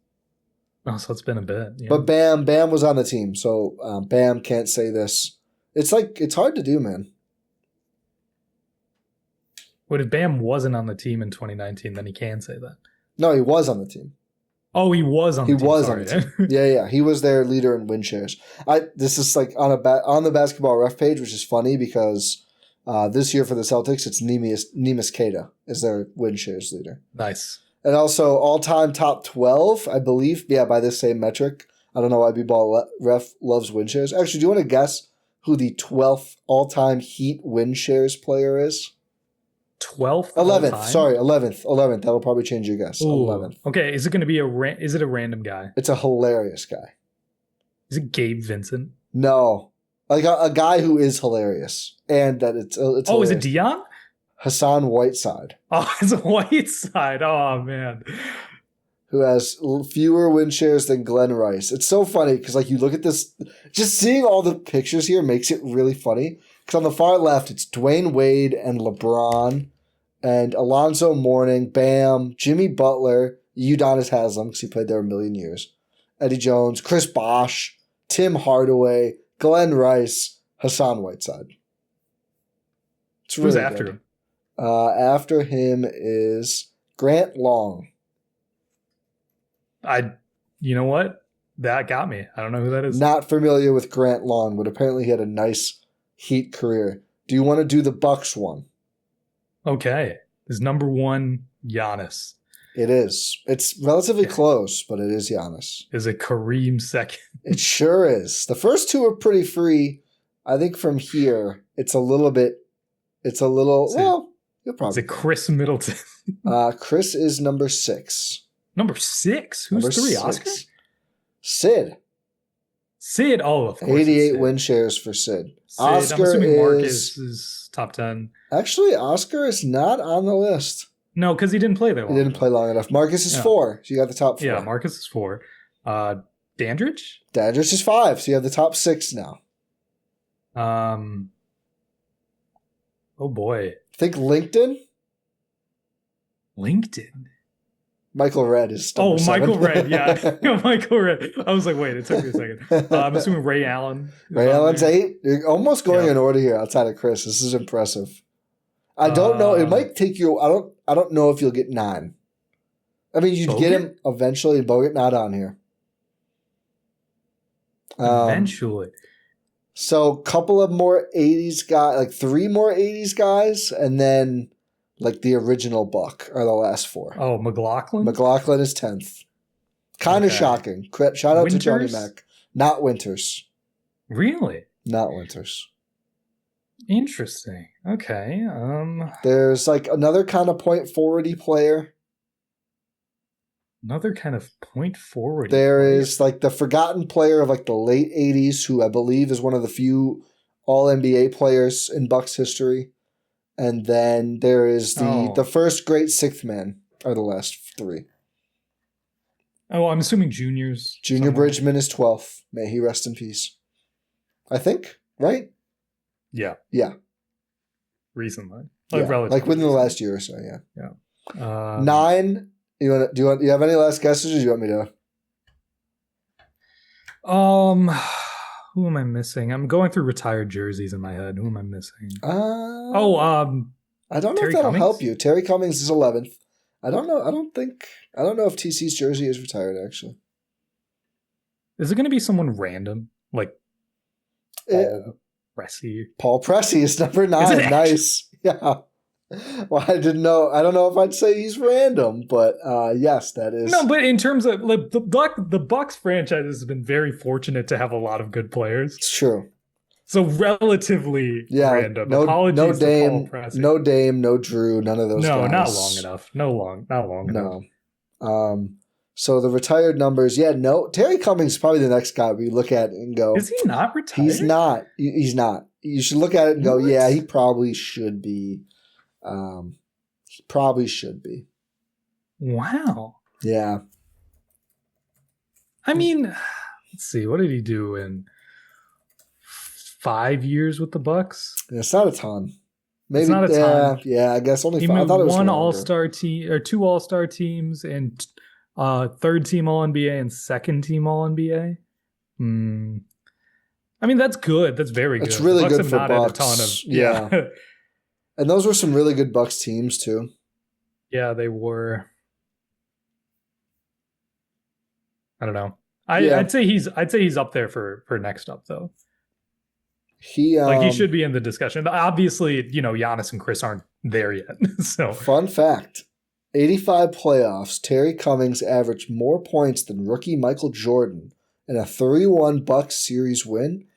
Oh, so it's been a bit. Yeah. But Bam was on the team. So Bam can't say this. It's hard to do, man. What if Bam wasn't on the team in 2019, then he can say that. No, he was on the team. Oh, he was on the team. He was on the team. Yeah. He was their leader in win shares. This is like on the basketball ref page, which is funny because this year for the Celtics, it's Neemias Queta is their win shares leader. Nice. And also all-time top 12, I believe. Yeah, by this same metric. I don't know why B-Ball ref loves win shares. Actually, do you want to guess who the 12th all-time Heat win shares player is? 12th? 11th. Sorry, 11th. 11th. That'll probably change your guess. Ooh. 11th. Okay, is it going to be is it a random guy? It's a hilarious guy. Is it Gabe Vincent? No. Like a guy who is hilarious. And that it's hilarious. Is it Dion? Hassan Whiteside. Oh, it's Whiteside. Oh, man. Who has fewer win shares than Glenn Rice. It's so funny because like you look at this, just seeing all the pictures here makes it really funny. Because on the far left, it's Dwayne Wade and LeBron and Alonzo Mourning, Bam, Jimmy Butler, Udonis Haslem because he played there a million years, Eddie Jones, Chris Bosh, Tim Hardaway, Glenn Rice, Hassan Whiteside. It's really Who's after him? After him is Grant Long. You know what? That got me. I don't know who that is. Not familiar with Grant Long, but apparently he had a nice Heat career. Do you want to do the Bucks one? Okay. Is number 1 Giannis? It is. It's relatively close, but it is Giannis. Is it Kareem second? It sure is. The first two are pretty free. I think from here, well, you'll probably. Is it Chris Middleton? Chris is number 6. Number 6? Who's Number 3? 6. Oscar? Sid. Oh, of course. 88 win shares for Sid. Oscar I'm assuming Marcus is top 10. Actually, Oscar is not on the list. No, because he didn't play that long. He didn't play long enough. Marcus is 4, so you got the top 4. Yeah, Marcus is 4. Dandridge? Dandridge is 5, so you have the top 6 now. Oh boy. Think LinkedIn? Michael Redd is number 7. Michael Redd, yeah. Michael Redd. I was like, wait, it took me a second. I'm assuming Ray Allen. Ray Allen's 8. You're almost going in order here outside of Chris. This is impressive. I don't know. It might take you. I don't know if you'll get 9. I mean, you'd get him eventually. Bogut not on here. Eventually. So, couple of more 80s guys, like 3 more 80s guys, and then like the original Buck are the last 4. Oh, McLaughlin? McLaughlin is 10th. Kind of shocking. Shout out to Johnny Mac. Not Winters. Really? Not Winters. Interesting. Okay. There's like another kind of point forwardy player. Another kind of point forward. There is like the forgotten player of like the late 80s who I believe is one of the few all-NBA players in Bucks history. And then there is the first great 6th man are the last 3. Oh, I'm assuming juniors. Junior Bridgman is 12th. May he rest in peace. I think, right? Yeah. Yeah. Recently. Like within the last year or so, yeah. Yeah. 9. Do you have any last guesses or do you want me to? Who am I missing? I'm going through retired jerseys in my head. Who am I missing? I don't know if that'll help you. Terry Cummings is 11th. I don't know. I don't know if TC's jersey is retired, actually. Is it going to be someone random? Like Pressey? Paul Pressey is number 9. Nice. Yeah. Well, I didn't know. I don't know if I'd say he's random, but yes, that is. No, but in terms of like, the Bucks franchise has been very fortunate to have a lot of good players. It's true. So relatively random. No Apologies Dame, to Paul Pressey. no Dame, no Drew, none of those guys. No, not long enough. Not long enough. So the retired numbers, Terry Cummings is probably the next guy we look at and go. Is he not retired? He's not. He's not. You should look at it and go, yeah, he probably should be. He probably should be. Wow. Yeah. I mean, let's see. What did he do in 5 years with the Bucks? It's not a ton. Maybe it's not a ton. Yeah, I guess only 5. I thought it was 1 longer. All-Star team or 2 All-Star teams and 3rd team All-NBA and 2nd team All-NBA. I mean, that's good. That's very good. It's really good for not Bucks. Had a ton of, yeah. And those were some really good Bucks teams too. Yeah, they were. I don't know. I'd say he's up there for next up though. He should be in the discussion. Obviously, Giannis and Chris aren't there yet. So fun fact: 85 playoffs. Terry Cummings averaged more points than rookie Michael Jordan in a 3-1 Bucks series win.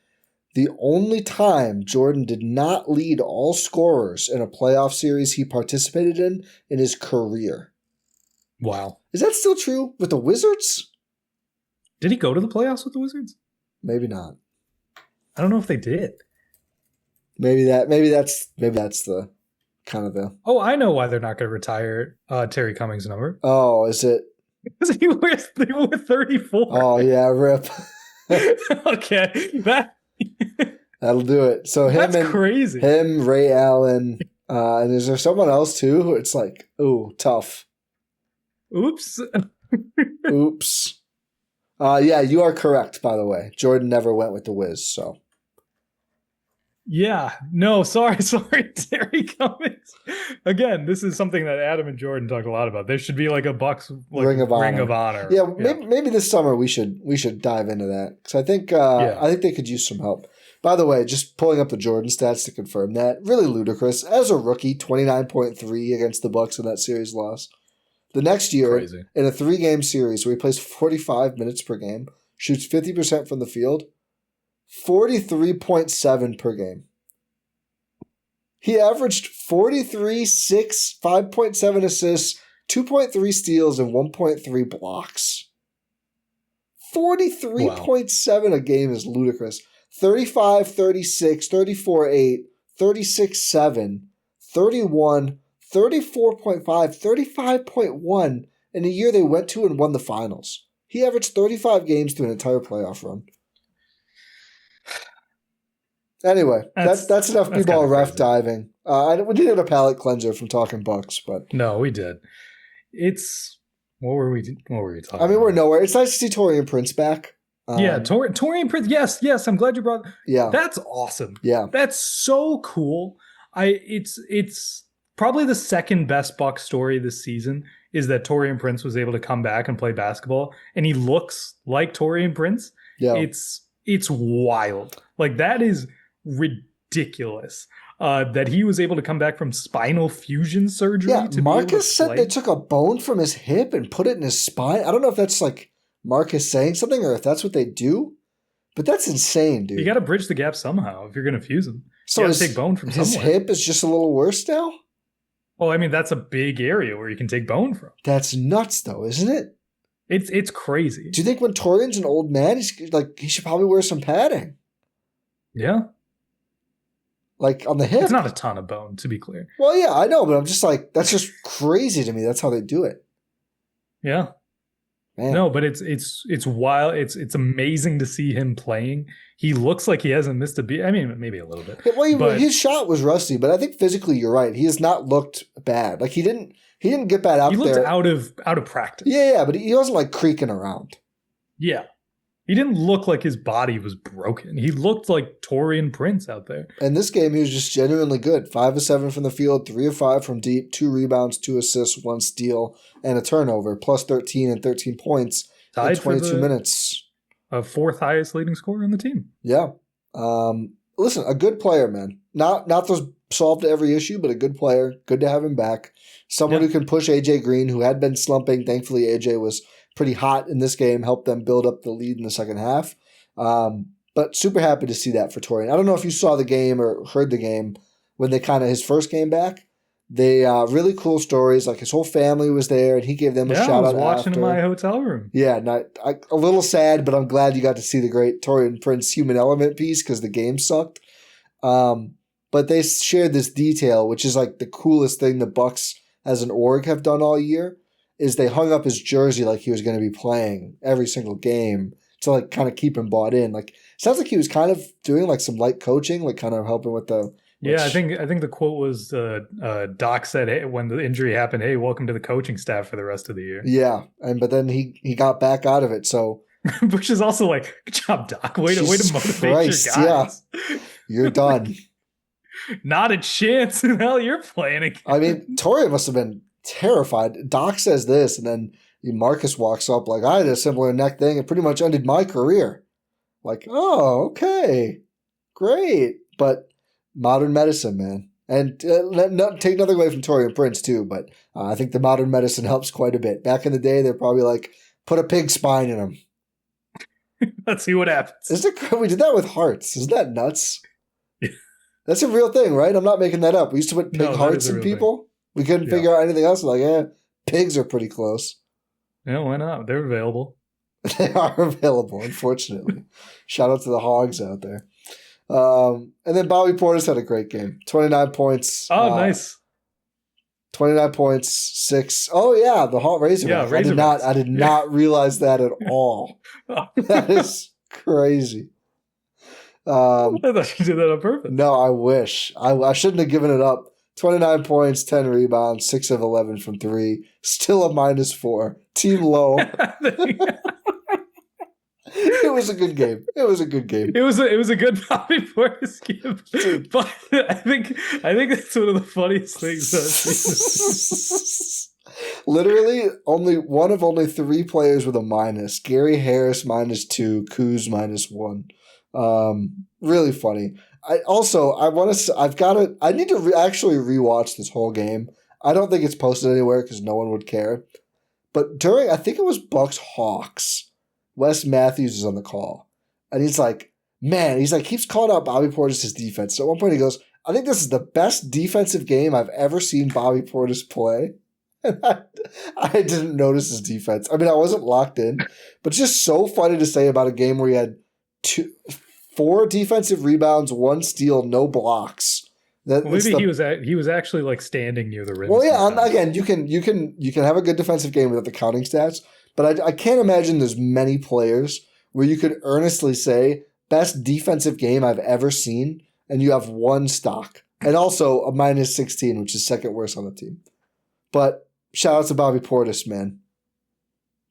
The only time Jordan did not lead all scorers in a playoff series he participated in his career. Wow. Is that still true with the Wizards? Did he go to the playoffs with the Wizards? Maybe not. I don't know if they did. Maybe that's the kind of the. Oh, I know why they're not going to retire Terry Cummings' number. Oh, is it? Because he wore 34. Oh yeah, rip. Okay, That'll do it. So crazy. Him, Ray Allen, and is there someone else too? It's like, ooh, tough. Oops. Oops. Yeah, you are correct. By the way, Jordan never went with the Wiz, so. Yeah. No, sorry, Terry Cummings. Again, this is something that Adam and Jordan talked a lot about. There should be like a Bucks Ring of Honor. Yeah, maybe this summer we should dive into that because I think they could use some help. By the way, just pulling up the Jordan stats to confirm that, really ludicrous. As a rookie, 29.3 against the Bucks in that series loss. The next year, in a 3-game series where he plays 45 minutes per game, shoots 50% from the field, 43.7 per game. He averaged 43, 6, 5.7 assists, 2.3 steals, and 1.3 blocks. 43.7 a game is ludicrous. 35, 36, 34, 8, 36, 7, 31, 34.5, 35.1 in a year they went to and won the finals. He averaged 35 games through an entire playoff run. Anyway, that's enough b-ball ref diving. We did a palate cleanser from talking Bucks, but no, we did. What were we talking? I mean, we're nowhere. It's nice to see Taurean Prince back. Taurean Prince. Yes. I'm glad you brought. Yeah, that's awesome. Yeah, that's so cool. It's probably the second best Bucks story this season is that Taurean Prince was able to come back and play basketball, and he looks like Taurean Prince. Yeah, it's wild. Like that is ridiculous that he was able to come back from spinal fusion surgery. Yeah, Marcus said they took a bone from his hip and put it in his spine. I don't know if that's like Marcus saying something or if that's what they do, but that's insane, dude. You got to bridge the gap somehow if you're going to fuse him. So you got to take bone from somewhere. His hip is just a little worse now? Well, I mean, that's a big area where you can take bone from. That's nuts, though, isn't it? It's crazy. Do you think when Taurean's an old man, he should probably wear some padding? Yeah. Like on the hip. It's not a ton of bone, to be clear. Well, yeah, I know, but I'm just like, that's just crazy to me. That's how they do it. Yeah. Man. No, but it's wild. It's amazing to see him playing. He looks like he hasn't missed a beat. I mean, maybe a little bit. Yeah, well, his shot was rusty, but I think physically you're right. He has not looked bad. Like he didn't get bad out there. He looked out of practice. Yeah, but he wasn't like creaking around. Yeah. He didn't look like his body was broken. He looked like Taurean Prince out there. And this game, he was just genuinely good. 5 of 7 from the field, 3 of 5 from deep, 2 rebounds, 2 assists, 1 steal, and a turnover, plus 13 and 13 points in 22 minutes. A 4th highest leading scorer on the team. Yeah. Listen, a good player, man. Not the solve to every issue, but a good player. Good to have him back. Someone who can push AJ Green, who had been slumping. Thankfully, AJ was pretty hot in this game, helped them build up the lead in the second half. But super happy to see that for Taurean. I don't know if you saw the game or heard the game when they his first game back. They really cool stories. Like his whole family was there, and he gave them a shout out. I was watching in my hotel room. Yeah, a little sad, but I'm glad you got to see the great Taurean Prince human element piece because the game sucked. But they shared this detail, which is like the coolest thing the Bucks as an org have done all year. Is they hung up his jersey like he was going to be playing every single game to like kind of keep him bought in. Like sounds like he was kind of doing like some light coaching, like kind of helping with the. Yeah, I think the quote was Doc said, "Hey, when the injury happened, hey, welcome to the coaching staff for the rest of the year." Yeah, but then he got back out of it. So which is also like, good job, Doc. Way to motivate your guys. Yeah, you're done. Not a chance in hell you're playing again. I mean, Taurean must have been terrified. Doc says this, and then Marcus walks up like, I had a similar neck thing. It pretty much ended my career. Like, oh, okay, great. But modern medicine, man. And not take nothing away from Taurean Prince too, but I think the modern medicine helps quite a bit. Back in the day, they're probably like, put a pig spine in him. Let's see what happens. We did that with hearts. Isn't that nuts? That's a real thing, right? I'm not making that up. We used to put pig hearts in people. Thing. We couldn't figure out anything else. Like, pigs are pretty close. Yeah, why not? They're available. They are available, unfortunately. Shout out to the Hogs out there. And then Bobby Portis had a great game. 29 points. Oh, nice. 29 points, 6. Oh, yeah, the Hot Razorback. Razorbacks. I did not realize that at all. That is crazy. I thought you did that on purpose. No, I wish. I shouldn't have given it up. 29 points, 10 rebounds, 6 of 11 from 3. Still a -4. Team low. It was a good game. It was a good good Bobby Portis game. But I think that's one of the funniest things I've seen. Literally, only 3 players with a minus. Gary Harris -2, Kuz -1. Really funny. I need to actually rewatch this whole game. I don't think it's posted anywhere because no one would care. But I think it was Bucks Hawks. Wes Matthews is on the call. And he's like, keeps calling out Bobby Portis' defense. So at one point he goes, I think this is the best defensive game I've ever seen Bobby Portis play. And I didn't notice his defense. I mean, I wasn't locked in, but it's just so funny to say about a game where he had 4 defensive rebounds, 1 steal, no blocks. Maybe he was actually like standing near the rim. Well, yeah. Again, you can have a good defensive game without the counting stats, but I can't imagine there's many players where you could earnestly say best defensive game I've ever seen, and you have 1 stock, and also a -16, which is second worst on the team. But shout out to Bobby Portis, man,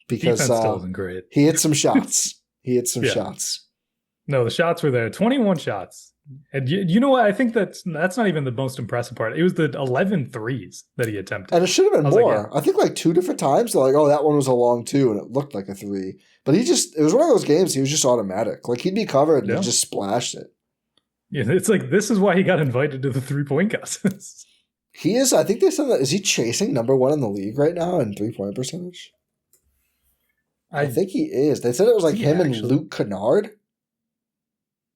because defense still isn't great. He hit some shots. Shots. No, the shots were there. 21 shots. And you know what? I think that's not even the most impressive part. It was the 11 threes that he attempted. And it should have been more. Like, yeah. I think like 2 different times. They're like, oh, that one was a long 2, and it looked like a 3. But it was one of those games he was just automatic. Like he'd be covered and he just splashed it. Yeah, it's like this is why he got invited to the 3-point contest. He is, I think they said that, is he chasing number 1 in the league right now in 3-point percentage? I think he is. They said it was like him and Luke Kennard.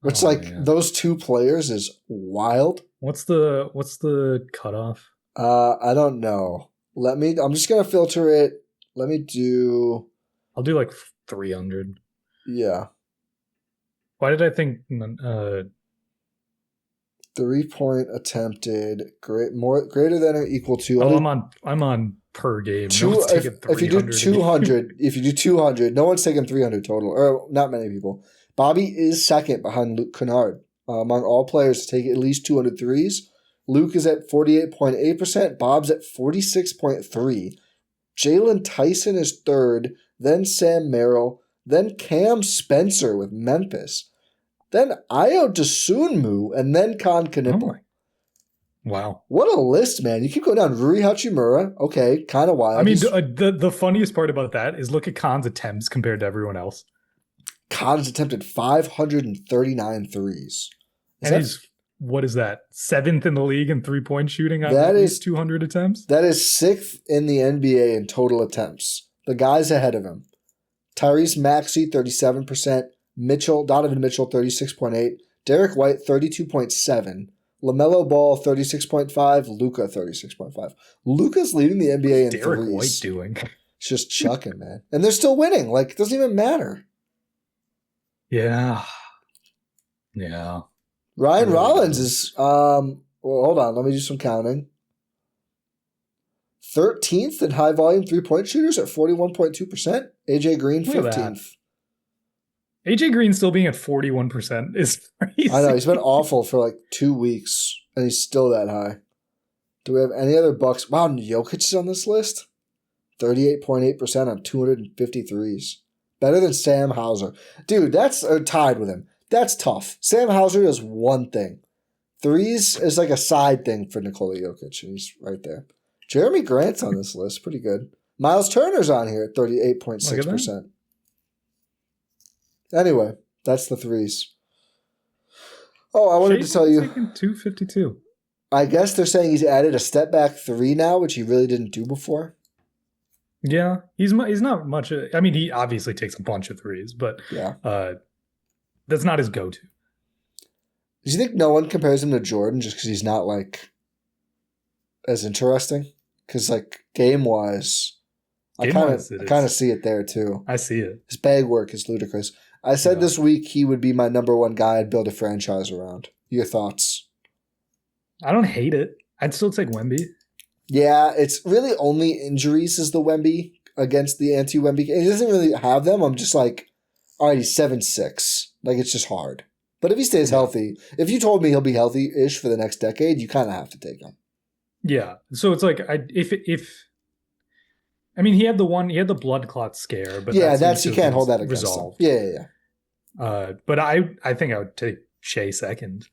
Which those 2 players is wild. What's the cutoff? I don't know. I'm just gonna filter it. I'll do like 300. Yeah. Why did I think 3-point attempted greater than or equal to? Oh, I'm on per game. If you do 200, no one's taking 300 total, or not many people. Bobby is second behind Luke Kennard among all players to take at least 200 threes. Luke is at 48.8%. Bob's at 46.3%. Jalen Tyson is third. Then Sam Merrill. Then Cam Spencer with Memphis. Then Ayo Dosunmu. And then Kon Knippel. Oh, wow. What a list, man. You keep going down. Rui Hachimura. Okay, kind of wild. I mean, the funniest part about that is look at Kon's attempts compared to everyone else. Kon has attempted 539 threes. What is that? 7th in the league in 3-point shooting on at least 200 attempts? That is 6th in the NBA in total attempts. The guys ahead of him. Tyrese Maxey, 37%. Donovan Mitchell, 36.8%. Derek White, 32.7%. LaMelo Ball, 36.5%. Luka, 36.5%. Luka's leading the NBA in Derek threes. White doing? It's just chucking, man. And they're still winning. Like, it doesn't even matter. Yeah. Ryan Rollins is, hold on, let me do some counting. 13th in high volume 3-point shooters at 41.2%. AJ Green, 15th. AJ Green still being at 41% is crazy. I know, he's been awful for like 2 weeks, and he's still that high. Do we have any other Bucks? Wow, Jokic is on this list. 38.8% on 253s. Better than Sam Hauser. Dude, that's tied with him. That's tough. Sam Hauser does one thing. Threes is like a side thing for Nikola Jokic, and he's right there. Jeremy Grant's on this list. Pretty good. Miles Turner's on here at 38.6%. Anyway, that's the threes. Oh, I wanted to tell you. 252. I guess they're saying he's added a step back 3 now, which he really didn't do before. Yeah, he's not much. I mean, he obviously takes a bunch of threes, but that's not his go-to. Do you think no one compares him to Jordan just because he's not like as interesting? Because like game-wise, I Game-wise, kind of see it there too. I see it. His bag work is ludicrous. I said this week he would be my number one guy I'd build a franchise around. Your thoughts? I don't hate it. I'd still take Wemby. Yeah, it's really only injuries is the Wemby against the anti-Wemby. He doesn't really have them. I'm just like, all right, he's 7'6". Like, it's just hard. But if he stays healthy, if you told me he'll be healthy-ish for the next decade, you kind of have to take him. Yeah. So it's like, he had the blood clot scare, but that's you can't hold that against resolved. Him. Yeah. But I think I would take Shea second.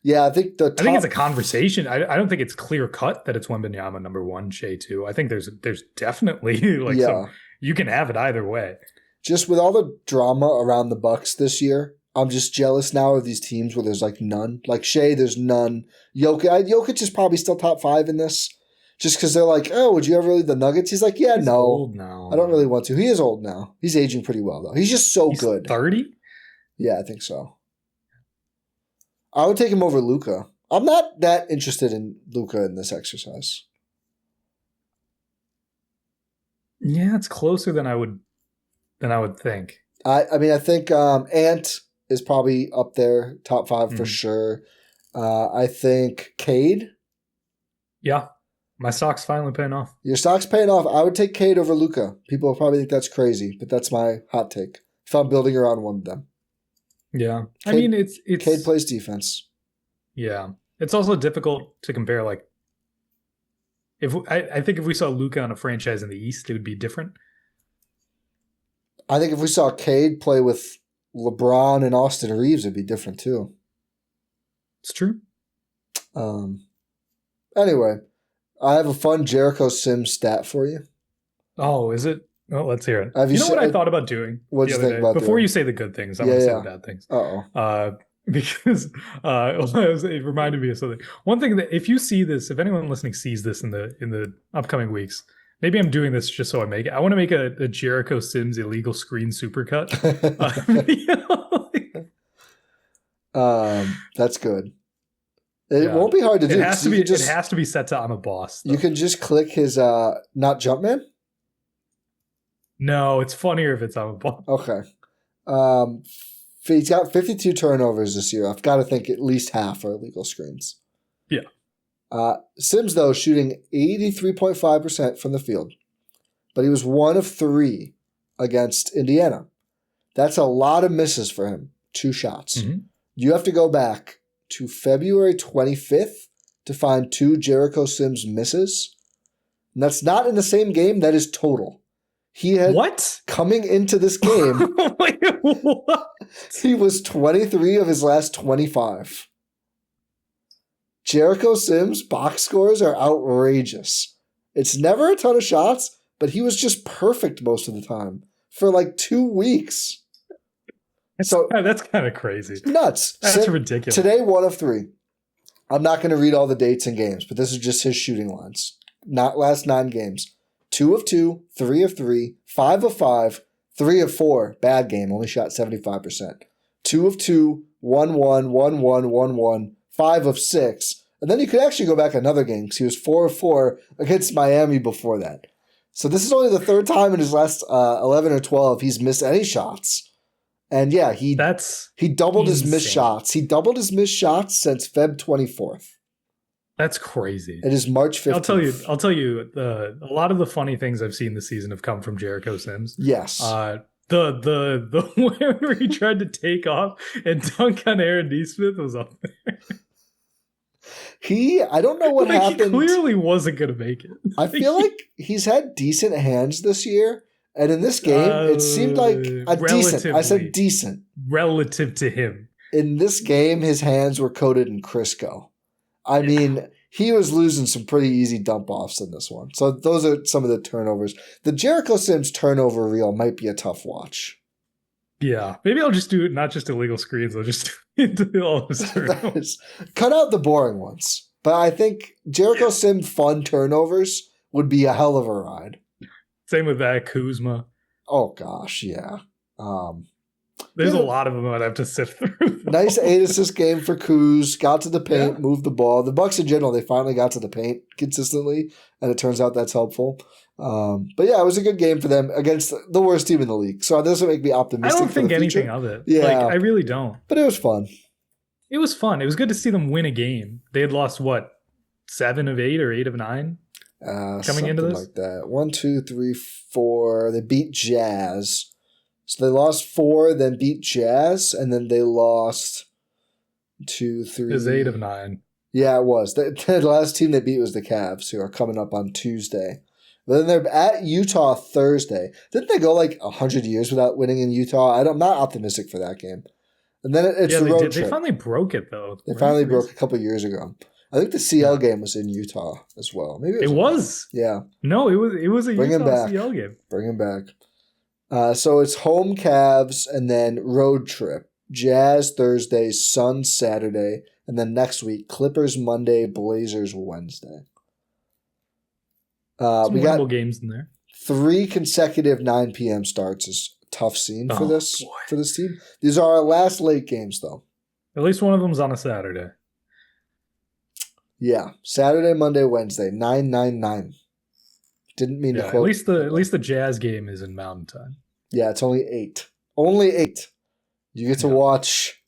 Yeah, I think it's a conversation. I don't think it's clear cut that it's Wembanyama number one, Shea two. I think there's definitely some, you can have it either way. Just with all the drama around the Bucks this year, I'm just jealous now of these teams where there's like none. Like Shea, there's none. Jokic is probably still top 5 in this. Just because they're like, oh, would you ever leave the Nuggets? He's like, yeah, He's no. Old now. I don't really want to. He is old now. He's aging pretty well, though. He's just so good. 30? Yeah, I think so. I would take him over Luka. I'm not that interested in Luka in this exercise. Yeah, it's closer than I would think. I think Ant is probably up there, top 5 for sure. I think Cade. Yeah. My stock's finally paying off. Your stock's paying off. I would take Cade over Luka. People will probably think that's crazy, but that's my hot take. If I'm building around one of them. Yeah. Cade, it's Cade plays defense. Yeah. It's also difficult to compare, like, I think if we saw Luka on a franchise in the East, it would be different. I think if we saw Cade play with LeBron and Austin Reeves, it'd be different too. It's true. Anyway, I have a fun Jericho Sims stat for you. Oh, is it? Oh, let's hear it. What I thought about doing What'd you think about before doing? you say the good things, I'm going to say the bad things. Because it reminded me of something. One thing that if anyone listening sees this in the upcoming weeks, maybe I'm doing this just so I make it. I want to make a Jericho Sims illegal screen supercut video. That's good. It won't be hard to do. It has to be set to I'm a boss. Though. You can just click his not Jumpman. No, it's funnier if it's I'm a boss. Okay. He's got 52 turnovers this year. I've got to think at least half are illegal screens. Yeah. Sims, though, shooting 83.5% from the field. But he was 1 of 3 against Indiana. That's a lot of misses for him. 2 shots. Mm-hmm. You have to go back to February 25th to find 2 Jericho Sims misses. And that's not in the same game. That is total. He had coming into this game. Wait, what? He was 23 of his last 25. Jericho Sims' box scores are outrageous. It's never a ton of shots, but he was just perfect most of the time for like 2 weeks. So that's kind of crazy. Nuts. That's ridiculous. Today, 1 of 3. I'm not going to read all the dates and games, but this is just his shooting lines. Not last 9 games. 2 of 2, 3 of 3, 5 of 5, 3 of 4. Bad game. Only shot 75%. 2 of 2, 1-1, 1-1, 1-1, 5 of 6. And then you could actually go back another game because he was 4 of 4 against Miami before that. So this is only the 3rd time in his last 11 or 12 he's missed any shots. And yeah, he doubled his missed shots. He doubled his missed shots since Feb 24th. That's crazy. It is March 15th. I'll tell you. A lot of the funny things I've seen this season have come from Jericho Sims. Yes. The one where he tried to take off and dunk on Aaron Nesmith was up there. I don't know what happened. He clearly wasn't going to make it. I feel like he's had decent hands this year. And in this game, it seemed like a decent. I said decent. Relative to him. In this game, his hands were coated in Crisco. I mean, he was losing some pretty easy dump-offs in this one. So those are some of the turnovers. The Jericho Sims turnover reel might be a tough watch. Yeah. Maybe I'll just do it, not just illegal screens. I'll just do all his turnovers. Cut out the boring ones. But I think Jericho Sim fun turnovers would be a hell of a ride. Same with that Kuzma. Oh, gosh, yeah. There's a lot of them I'd have to sift through. Nice 8-assist game for Kuz. Got to the paint, moved the ball. The Bucks in general, they finally got to the paint consistently, and it turns out that's helpful. But yeah, it was a good game for them against the worst team in the league. So it doesn't make me optimistic. I don't think anything of it. Yeah, I really don't. But it was fun. It was fun. It was good to see them win a game. They had lost 7 of 8 or 8 of 9 coming into this. Like that. 1, 2, 3, 4. They beat Jazz. So they lost 4, then beat Jazz, and then they lost 2, 3. It was 8 of 9. Yeah, it was. The last team they beat was the Cavs, who are coming up on Tuesday. But then they're at Utah Thursday. Didn't they go 100 years without winning in Utah? I'm not optimistic for that game. And then it's the road trip. They finally broke it, though. They finally broke a couple years ago. I think the CL game was in Utah as well. Maybe it was. Yeah. No, it was a Utah CL game. Bring him back. So it's home Cavs and then road trip. Jazz Thursday, Suns Saturday, and then next week Clippers Monday, Blazers Wednesday. Some we got games in there. 3 consecutive 9 p.m. starts is a tough scene for this team. These are our last late games though. At least one of them's on a Saturday. Yeah, Saturday, Monday, Wednesday, 9. Didn't mean to quote. At least the Jazz game is in Mountain Time. Yeah, it's only 8. Only 8. You get to watch.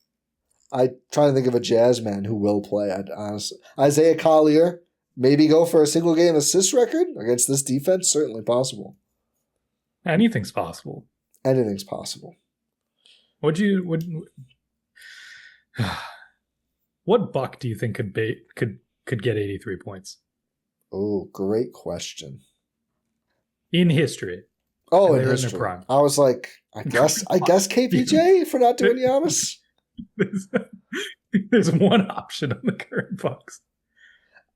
I try to think of a Jazz man who will play. Honestly, Isaiah Collier, maybe go for a single game assist record against this defense. Certainly possible. Anything's possible. Anything's possible. What Buck do you think could get 83 points? Oh, great question. In history. Oh, in history. In their prime. I was like, I guess KPJ for not doing Giannis. There's one option on the current Bucks.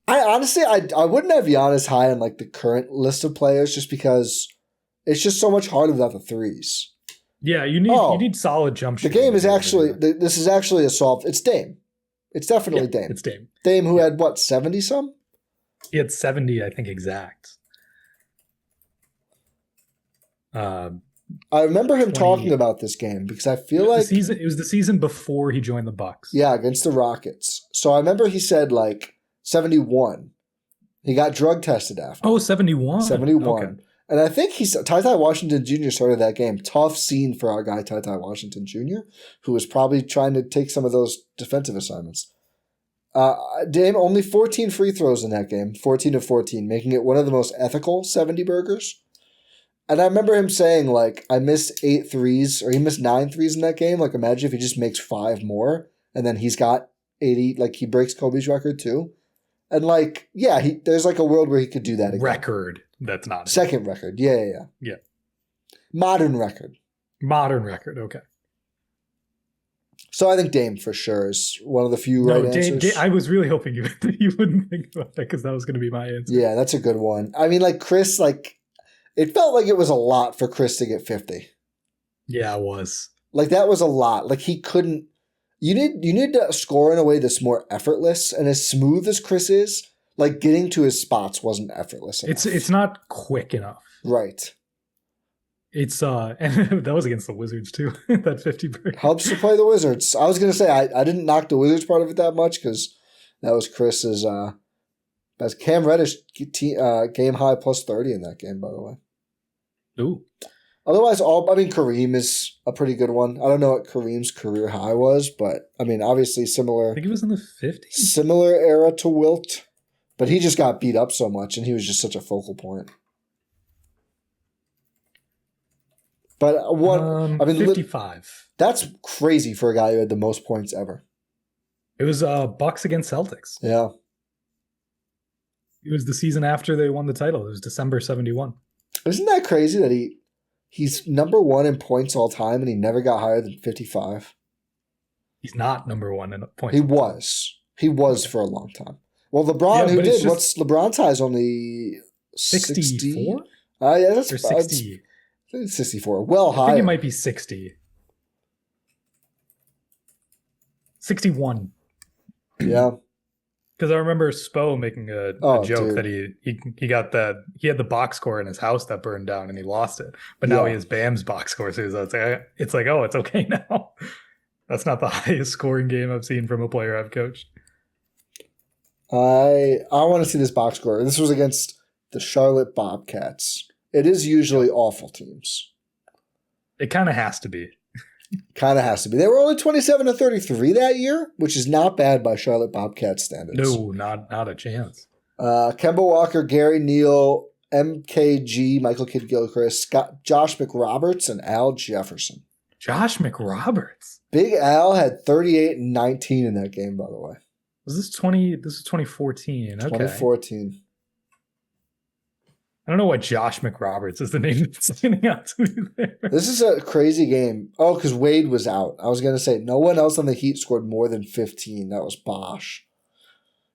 I honestly wouldn't have Giannis high on the current list of players just because it's just so much harder without the threes. Yeah, you need solid jump shots. The game is actually this is actually a solve. It's Dame. It's definitely Dame. It's Dame. Dame who had 70 some? He had 70, I think, exact. I remember him talking about this game because I feel like it was the season before he joined the Bucks. Yeah, against the Rockets. So I remember he said 71. He got drug tested after. Oh, 71. 71. Okay. And I think Ty Washington Jr. started that game. Tough scene for our guy Ty Washington Jr., who was probably trying to take some of those defensive assignments. Dame only 14 free throws in that game, 14 of 14, making it one of the most ethical 70 burgers. And I remember him saying, I missed 8 threes, or he missed 9 threes in that game. Imagine if he just makes 5 more, and then he's got 80, he breaks Kobe's record too. And, there's, a world where he could do that again. Record. That's not it. Second record. Yeah. Modern record. Okay. So I think Dame for sure is one of the few right answers. I was really hoping you wouldn't think about that because that was going to be my answer. Yeah, that's a good one. I mean, Chris, it felt like it was a lot for Chris to get 50. Yeah, it was. That was a lot. He couldn't. You need to score in a way that's more effortless, and as smooth as Chris is, getting to his spots wasn't effortless enough. It's not quick enough. Right. It's and that was against the Wizards too. That 50 break helps to play the Wizards. I was gonna say I didn't knock the Wizards part of it that much because that was Chris's that's Cam Reddish game high plus 30 in that game, by the way. Ooh. Otherwise, Kareem is a pretty good one. I don't know what Kareem's career high was, but obviously similar. I think it was in the 50s. Similar era to Wilt, but he just got beat up so much, and he was just such a focal point. But 55. That's crazy for a guy who had the most points ever. It was Bucks against Celtics. Yeah. It was the season after they won the title. It was December 71. Isn't that crazy that he's number 1 in points all time and he never got higher than 55? He's not number 1 in points. He was. He was for a long time. Well, LeBron, who did? What's LeBron's high is only 64? Yeah, that's or 60. 64. Well, higher. I think it might be 60. 61. Yeah. Because I remember Spo making a joke that he got he had the box score in his house that burned down and he lost it, but now he has Bam's box score, so it's like, oh, it's okay now. That's not the highest scoring game I've seen from a player I've coached. I want to see this box score. This was against the Charlotte Bobcats. It is usually awful teams. It kind of has to be. Kind of has to be. They were only 27-33 that year, which is not bad by Charlotte Bobcats standards. No, not a chance. Kemba Walker, Gary Neal, MKG, Michael Kidd-Gilchrist, Josh McRoberts, and Al Jefferson. Josh McRoberts. Big Al had 38 and 19 in that game, by the way. Was this 20? This is 2014. Okay. 2014. I don't know why Josh McRoberts is the name that's standing out to me there. This is a crazy game. Oh, because Wade was out. I was going to say, no one else on the Heat scored more than 15. That was Bosch.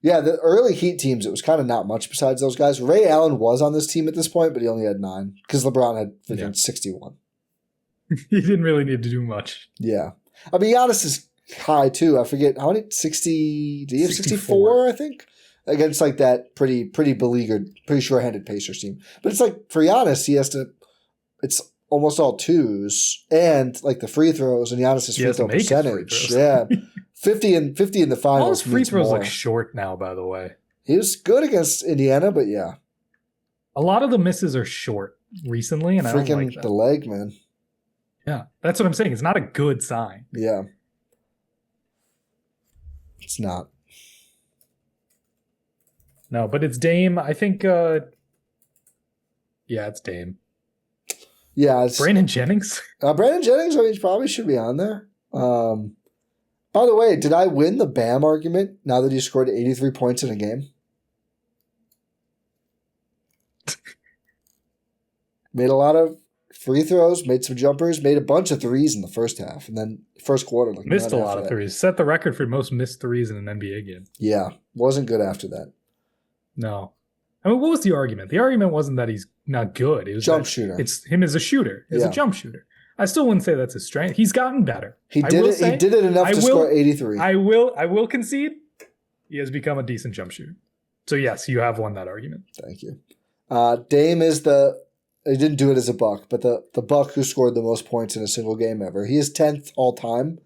Yeah, the early Heat teams, it was kind of not much besides those guys. Ray Allen was on this team at this point, but he only had 9 because LeBron had 61. He didn't really need to do much. Yeah. I mean, Giannis is high, too. I forget, how many? 60? Did he have 64, I think? Against like that pretty beleaguered, pretty sure-handed Pacers team. But it's like for Giannis, he has to. It's almost all 2s and like the free throws and Giannis's free throw percentage. Yeah, 50 in the finals. All his free throws look short now. By the way, he was good against Indiana, but yeah, a lot of the misses are short recently, and I don't like that. The leg, man. Yeah, that's what I'm saying. It's not a good sign. Yeah, it's not. No, but it's Dame. I think, yeah, it's Dame. Yeah. It's, Brandon Jennings? Brandon Jennings, I mean, probably should be on there. By the way, did I win the Bam argument now that he scored 83 points in a game? Made a lot of free throws, made some jumpers, made a bunch of threes in the first half, and then first quarter. Like missed a lot of threes. Set the record for most missed threes in an NBA game. Yeah, wasn't good after that. No. I mean, what was the argument? The argument wasn't that he's not good. It was jump shooter. It's him as a shooter, as a jump shooter. I still wouldn't say that's his strength. He's gotten better. He did it enough to score 83. I will concede he has become a decent jump shooter. So yes, you have won that argument. Thank you. Dame is he didn't do it as a Buck, but the Buck who scored the most points in a single game ever. He is 10th all time,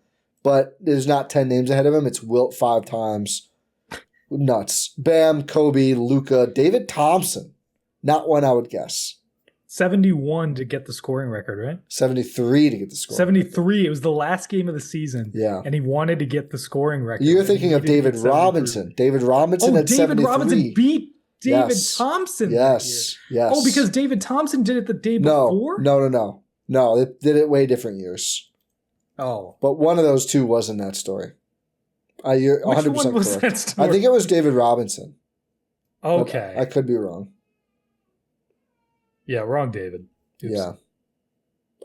but there's not 10 names ahead of him. It's Wilt 5 times. Nuts. Bam, Kobe, Luka, David Thompson. Not one I would guess. 71 to get the scoring record, right? 73 to get the scoring 73. record. It was the last game of the season. Yeah. And he wanted to get the scoring record. You're thinking of David Robinson. David Robinson at 73. David Robinson beat David Thompson. Yes. Yes. Oh, because David Thompson did it the day before? No. No, they did it way different years. Oh. But one of those two was in that story. You're 100% Which one was correct. that story? I think it was David Robinson. Okay. I could be wrong. Yeah, wrong, David. Oops. Yeah.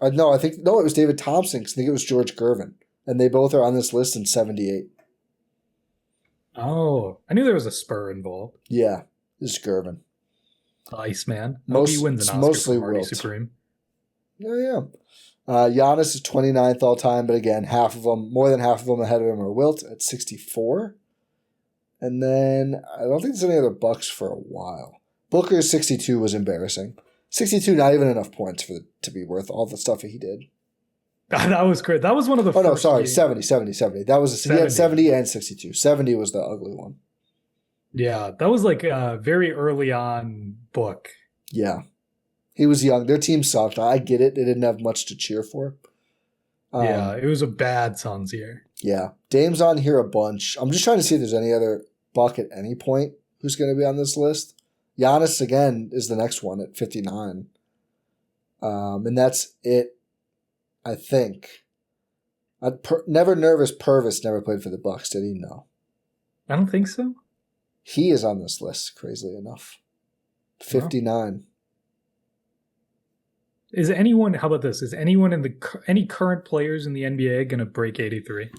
It was David Thompson because I think it was George Gervin. And they both are on this list in 78. Oh, I knew there was a Spur involved. Yeah, this is Gervin. Iceman. He wins an Oscar mostly for Marty Wilt. Supreme. Yeah. Giannis is 29th all time, but again, more than half of them ahead of him are Wilt at 64. And then I don't think there's any other Bucks for a while. Booker's 62 was embarrassing. 62, not even enough points to be worth all the stuff he did. That was great. That was one of the first. Oh, no, sorry. games. 70. That was he had 70 and 62. 70 was the ugly one. Yeah, that was like a very early on Book. Yeah. He was young. Their team sucked. I get it. They didn't have much to cheer for. Yeah, it was a bad Suns year. Yeah. Dame's on here a bunch. I'm just trying to see if there's any other Buck at any point who's going to be on this list. Giannis, again, is the next one at 59. And that's it, I think. Never Nervous Purvis never played for the Bucks, did he? No. I don't think so. He is on this list, crazily enough. 59. Is anyone, how about this? Is anyone any current players in the NBA going to break 83?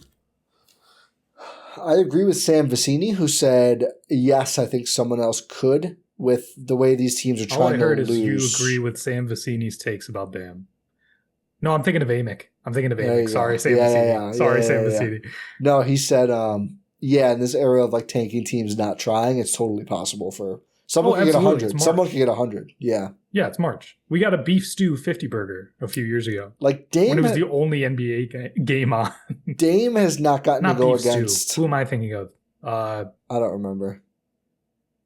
I agree with Sam Vecini, who said, yes, I think someone else could with the way these teams are trying to lose. All I heard is you agree with Sam Vecini's takes about Bam. No, I'm thinking of Amick. Sorry, Sam Vecini. Sorry, Sam Vecini. No, he said Yeah, in this era of like tanking teams not trying, it's totally possible for someone can get absolutely. 100. Someone can get 100. Yeah. Yeah, it's March. We got a beef stew 50 burger a few years ago. Like when Dame it was the only NBA game on. Dame has not gotten Not to go beef against. stew. Who am I thinking of? I don't remember.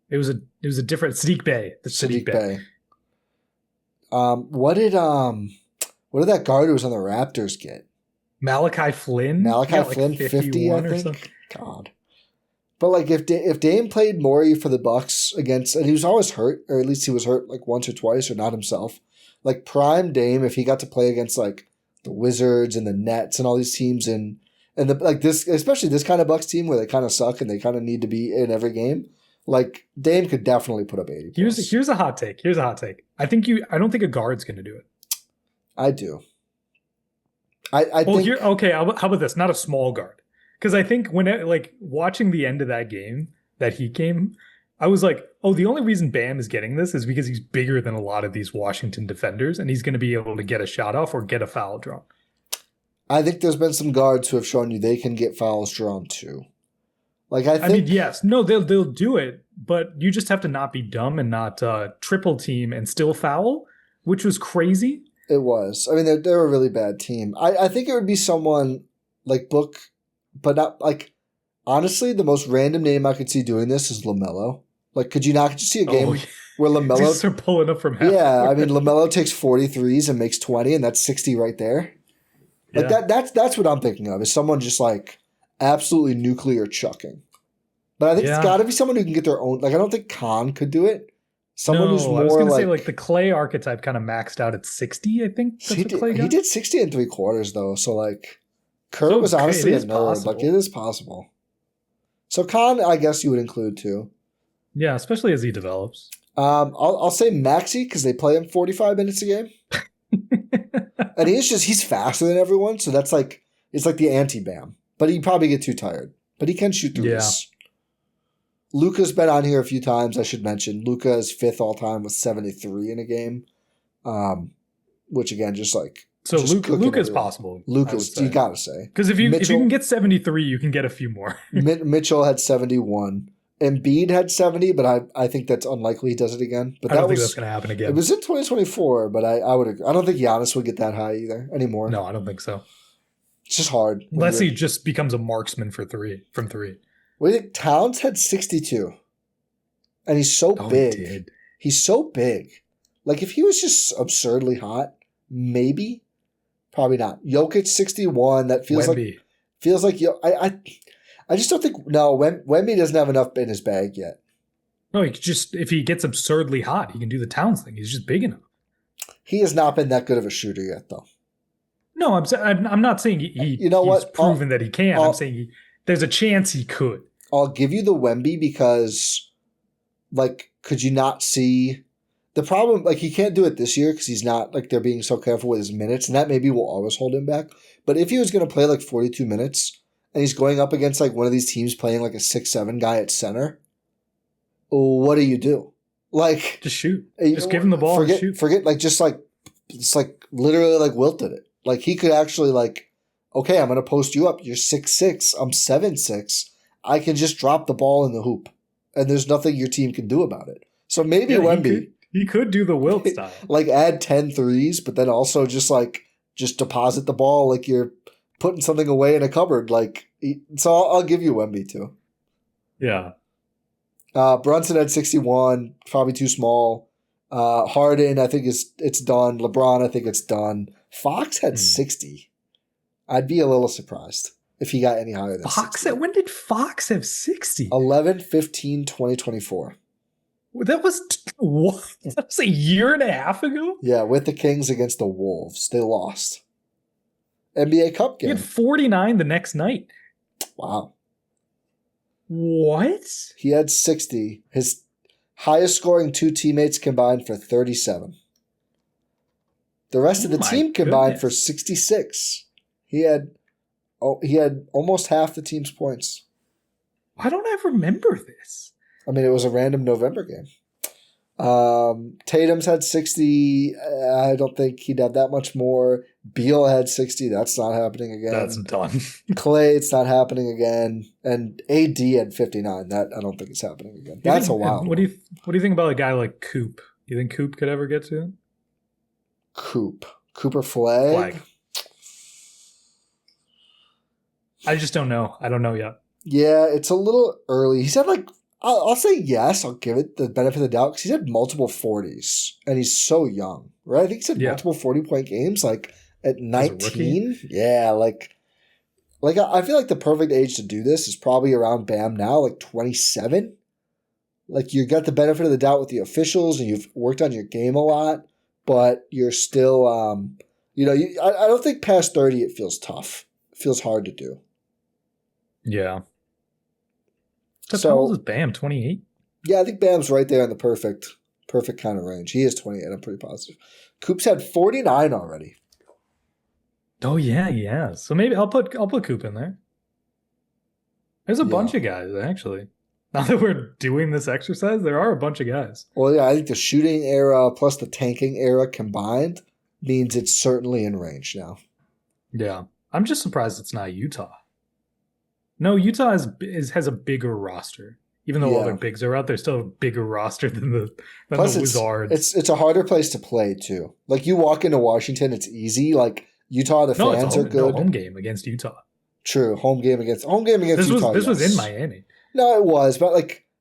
It was a different Sadiq Bey. The Sadiq Bey. What did that guard who was on the Raptors get? Malachi Flynn? Flynn, 50, I think. Something. God. But like if Dame played Morey for the Bucks against, and he was always hurt, or at least he was hurt like once or twice, or not himself. Like prime Dame, if he got to play against like the Wizards and the Nets and all these teams and the like this, especially this kind of Bucks team where they kind of suck and they kind of need to be in every game. Like Dame could definitely put up 80. Here's a hot take. I don't think a guard's going to do it. I do. I think. Okay. How about this? Not a small guard, because I think watching the end of that game, that Heat game, I was like, oh, the only reason Bam is getting this is because he's bigger than a lot of these Washington defenders, and he's going to be able to get a shot off or get a foul drawn. I think there's been some guards who have shown you they can get fouls drawn too. Like I mean, yes, no, they'll do it, but you just have to not be dumb and not triple team and still foul, which was crazy. It was. I mean, they're a really bad team. I think it would be someone like Book, but not like. Honestly, the most random name I could see doing this is LaMelo. Like, could you not just see a game where LaMelo just are pulling up from half? Yeah, I mean, LaMelo takes 43s and makes 20, and that's 60 right there. Like that's what I'm thinking of. Is someone just like absolutely nuclear chucking. But I think it's got to be someone who can get their own. Like, I don't think Khan could do it. Someone who's more. I was going to say like the Clay archetype kind of maxed out at 60. I think that's what Clay got. He did 60 and 3/4 though. So like, Kurt was honestly a nerd. Possible. Like, it is possible. So Khan, I guess you would include too. Yeah, especially as he develops. I'll say Maxey because they play him 45 minutes a game, and he's faster than everyone. So that's like it's like the anti-Bam, but he'd probably get too tired. But he can shoot threes. Luka's been on here a few times. I should mention Luka is 5th all time with 73 in a game, which again just like. So Luka's possible. Luka's, you gotta say, because if you can get 73, you can get a few more. Mitchell had 71. Embiid had 70, but I think that's unlikely he does it again. But I don't think that's going to happen again. It was in 2024, but I would agree. I don't think Giannis would get that high either anymore. No, I don't think so. It's just hard. Unless he just becomes a marksman from three. What do you think? Towns had 62, and he's so big. He's so big. Like if he was just absurdly hot, maybe. Probably not. Jokic 61. That feels like I just don't think Wemby doesn't have enough in his bag yet. No, he just if he gets absurdly hot, he can do the Towns thing. He's just big enough. He has not been that good of a shooter yet, though. No, I'm not saying he's proven that he can. I'm saying there's a chance he could. I'll give you the Wemby because, like, could you not see? The problem, like, he can't do it this year because he's not, like, they're being so careful with his minutes, and that maybe will always hold him back. But if he was going to play, like, 42 minutes, and he's going up against, like, one of these teams playing, like, a 6'7" guy at center, what do? Like... Just shoot. Just give him the ball and shoot. It's, like, literally, like, wilted it. Like, he could actually, like, okay, I'm going to post you up. You're 6'6". I'm 7'6". I can just drop the ball in the hoop, and there's nothing your team can do about it. So maybe Wemby... He could do the Wilt style. Like add 10 threes, but then also just deposit the ball like you're putting something away in a cupboard. Like, so I'll give you Wemby too. Yeah. Brunson had 61, probably too small. Harden, I think it's done. LeBron, I think it's done. Fox had 60. I'd be a little surprised if he got any higher than 60. When did Fox have 60? 11/15/2024. That was a year and a half ago? Yeah, with the Kings against the Wolves. They lost. NBA Cup game. He had 49 the next night. Wow. What? He had 60. His highest scoring 2 teammates combined for 37. The rest of the team combined for 66. He had almost half the team's points. Why don't I remember this? I mean, it was a random November game. Tatum's had 60. I don't think he'd have that much more. Beal had 60. That's not happening again. That's done. Clay, it's not happening again. And AD had 59. That I don't think it's happening again. That's a wild What do you think about a guy like Coop? You think Coop could ever get to it? Cooper Flag? I just don't know. I don't know yet. Yeah, it's a little early. He's had I'll say yes. I'll give it the benefit of the doubt because he's had multiple 40s and he's so young, right? I think he's had multiple 40-point games at 19. Yeah, I feel like the perfect age to do this is probably around Bam now, 27. You got the benefit of the doubt with the officials and you've worked on your game a lot, but you're still, I don't think past 30 it feels tough. It feels hard to do. Yeah. How old is Bam? 28? Yeah, I think Bam's right there in the perfect kind of range. He is 28. I'm pretty positive. Coop's had 49 already. Oh yeah. So maybe I'll put Coop in there. There's a bunch of guys actually. Now that we're doing this exercise, there are a bunch of guys. Well, yeah, I think the shooting era plus the tanking era combined means it's certainly in range now. Yeah, I'm just surprised it's not Utah. No, Utah has a bigger roster. Even though all their bigs are out, they're still a bigger roster than the Wizards. It's a harder place to play too. You walk into Washington, it's easy. Utah, the fans are good. No, home game against Utah. True, home game against Utah. This was in Miami. No, it was, but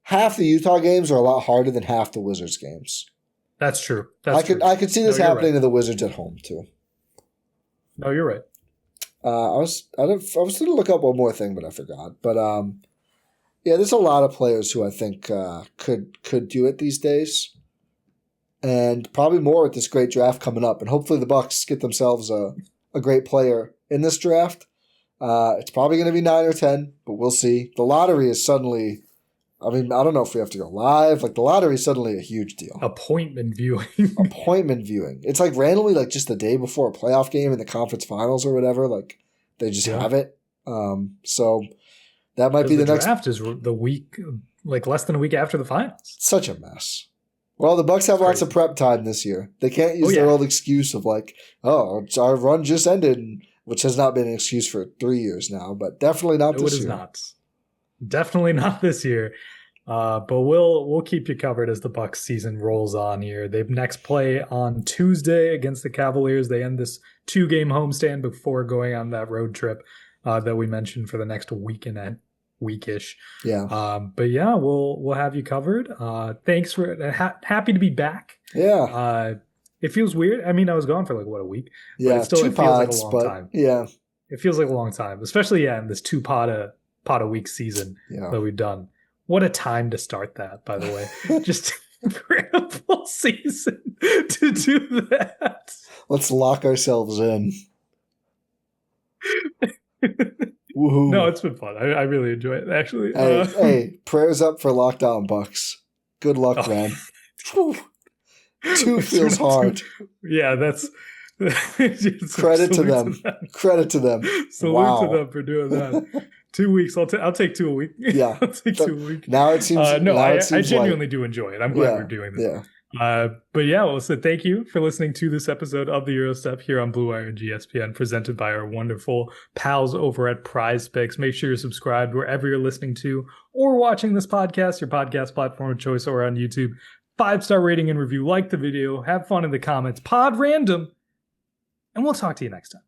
half the Utah games are a lot harder than half the Wizards games. That's true. I could see this happening to the Wizards at home too. No, you're right. I was going to look up one more thing, but I forgot. But there's a lot of players who I think could do it these days, and probably more with this great draft coming up. And hopefully the Bucks get themselves a great player in this draft. It's probably going to be 9 or 10, but we'll see. The lottery is suddenly. I don't know if we have to go live. The lottery is suddenly a huge deal. Appointment viewing. It's randomly, just the day before a playoff game in the conference finals or whatever. They just have it. So that might be the next. The draft is the week, less than a week after the finals. Such a mess. Well, the Bucks have lots of prep time this year. They can't use their old excuse of our run just ended, which has not been an excuse for 3 years now, but definitely not this year. It is not. Definitely not this year. But we'll keep you covered as the Bucks season rolls on here. They next play on Tuesday against the Cavaliers. They end this 2-game homestand before going on that road trip that we mentioned for the next weekish. Yeah. But yeah, we'll have you covered. Thanks for happy to be back. Yeah. It feels weird. I mean, I was gone for a week. Yeah, but it feels like a long time. Yeah. It feels like a long time, especially in this 2-pot a week season that we've done. What a time to start that, by the way. Just for a full season to do that. Let's lock ourselves in. Woohoo. No, it's been fun. I really enjoy it, actually. Hey, prayers up for Lockdown Bucks. Good luck, man. 2 feels hard. Yeah, that's... Credit to them. Credit to them. Salute to them for doing that. 2 weeks. I'll take 2 a week. Yeah, I'll take 2 a week. Now it seems. I genuinely do enjoy it. I'm glad we're doing this. Yeah. But yeah, well, so thank you for listening to this episode of the Eurostep here on Blue Wire GSPN, presented by our wonderful pals over at Prize Picks. Make sure you're subscribed wherever you're listening to or watching this podcast, your podcast platform of choice, or on YouTube. 5-star rating and review. Like the video. Have fun in the comments. Pod random. And we'll talk to you next time.